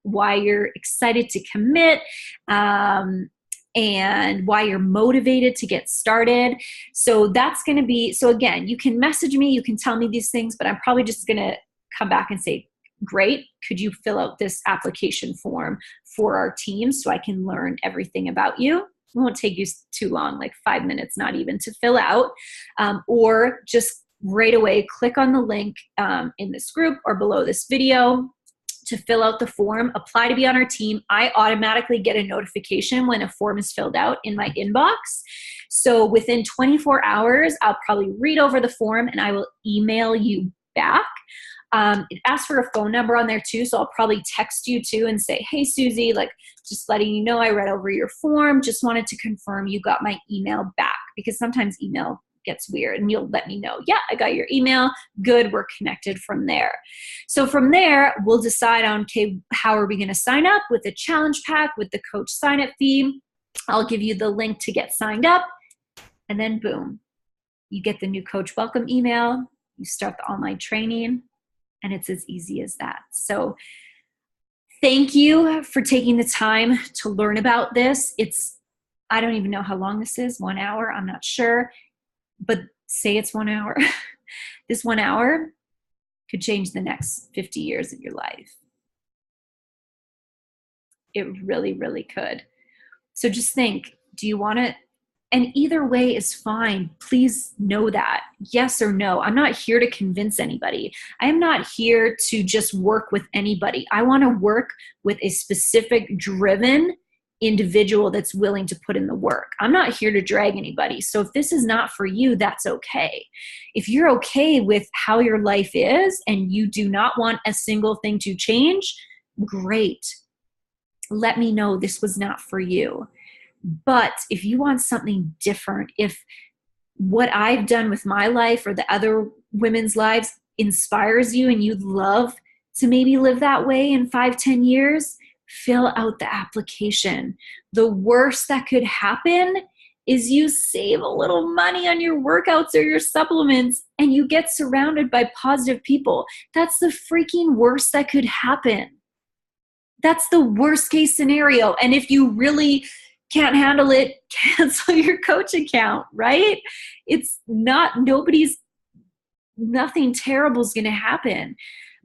why you're excited to commit, and why you're motivated to get started. So that's going to be. So again, you can message me. You can tell me these things, but I'm probably just going to come back and say, great, could you fill out this application form for our team so I can learn everything about you? It won't take you too long, like 5 minutes, not even, to fill out. Or just right away, click on the link in this group or below this video to fill out the form, apply to be on our team. I automatically get a notification when a form is filled out in my inbox. So within 24 hours, I'll probably read over the form and I will email you back. It asks for a phone number on there too, so I'll probably text you too and say, hey, Susie, like, just letting you know I read over your form, just wanted to confirm you got my email back, because sometimes email gets weird, and you'll let me know, yeah, I got your email, good, we're connected from there. So from there, we'll decide on, okay, how are we gonna sign up with the challenge pack, with the coach sign-up fee. I'll give you the link to get signed up, and then boom, you get the new coach welcome email, you start the online training, and it's as easy as that. So thank you for taking the time to learn about this. I don't even know how long this is, 1 hour, I'm not sure, but say it's 1 hour. This 1 hour could change the next 50 years of your life. It really, really could. So just think, do you want to, and either way is fine. Please know that. Yes or no. I'm not here to convince anybody. I am not here to just work with anybody. I want to work with a specific driven individual that's willing to put in the work. I'm not here to drag anybody. So if this is not for you, that's okay. If you're okay with how your life is and you do not want a single thing to change, great. Let me know this was not for you. But if you want something different, if what I've done with my life or the other women's lives inspires you and you'd love to maybe live that way in 5-10 years, fill out the application. The worst that could happen is you save a little money on your workouts or your supplements and you get surrounded by positive people. That's the freaking worst that could happen. That's the worst case scenario. And if you really can't handle it, cancel your coach account, right? It's not, nothing terrible is going to happen.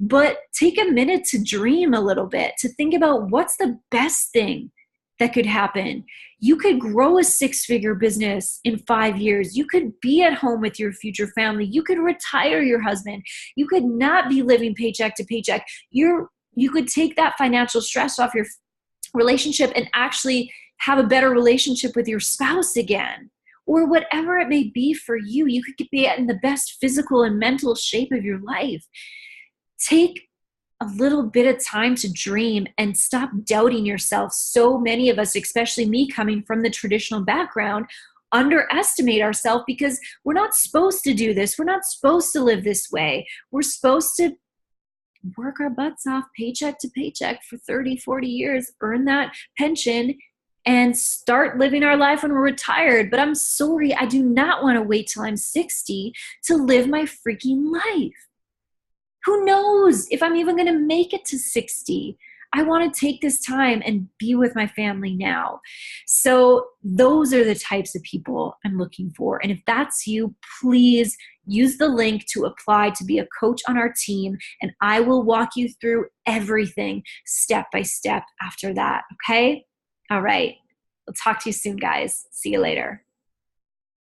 But take a minute to dream a little bit, to think about what's the best thing that could happen. You could grow a 6-figure business in 5 years. You could be at home with your future family. You could retire your husband. You could not be living paycheck to paycheck. You could take that financial stress off your relationship and actually have a better relationship with your spouse again, or whatever it may be for you. You could be in the best physical and mental shape of your life. Take a little bit of time to dream and stop doubting yourself. So many of us, especially me coming from the traditional background, underestimate ourselves because we're not supposed to do this. We're not supposed to live this way. We're supposed to work our butts off paycheck to paycheck for 30, 40 years, earn that pension, and start living our life when we're retired. But I'm sorry, I do not want to wait till I'm 60 to live my freaking life. Who knows if I'm even going to make it to 60? I want to take this time and be with my family now. So those are the types of people I'm looking for. And if that's you, please use the link to apply to be a coach on our team, and I will walk you through everything step by step after that, okay? All right. I'll talk to you soon, guys. See you later.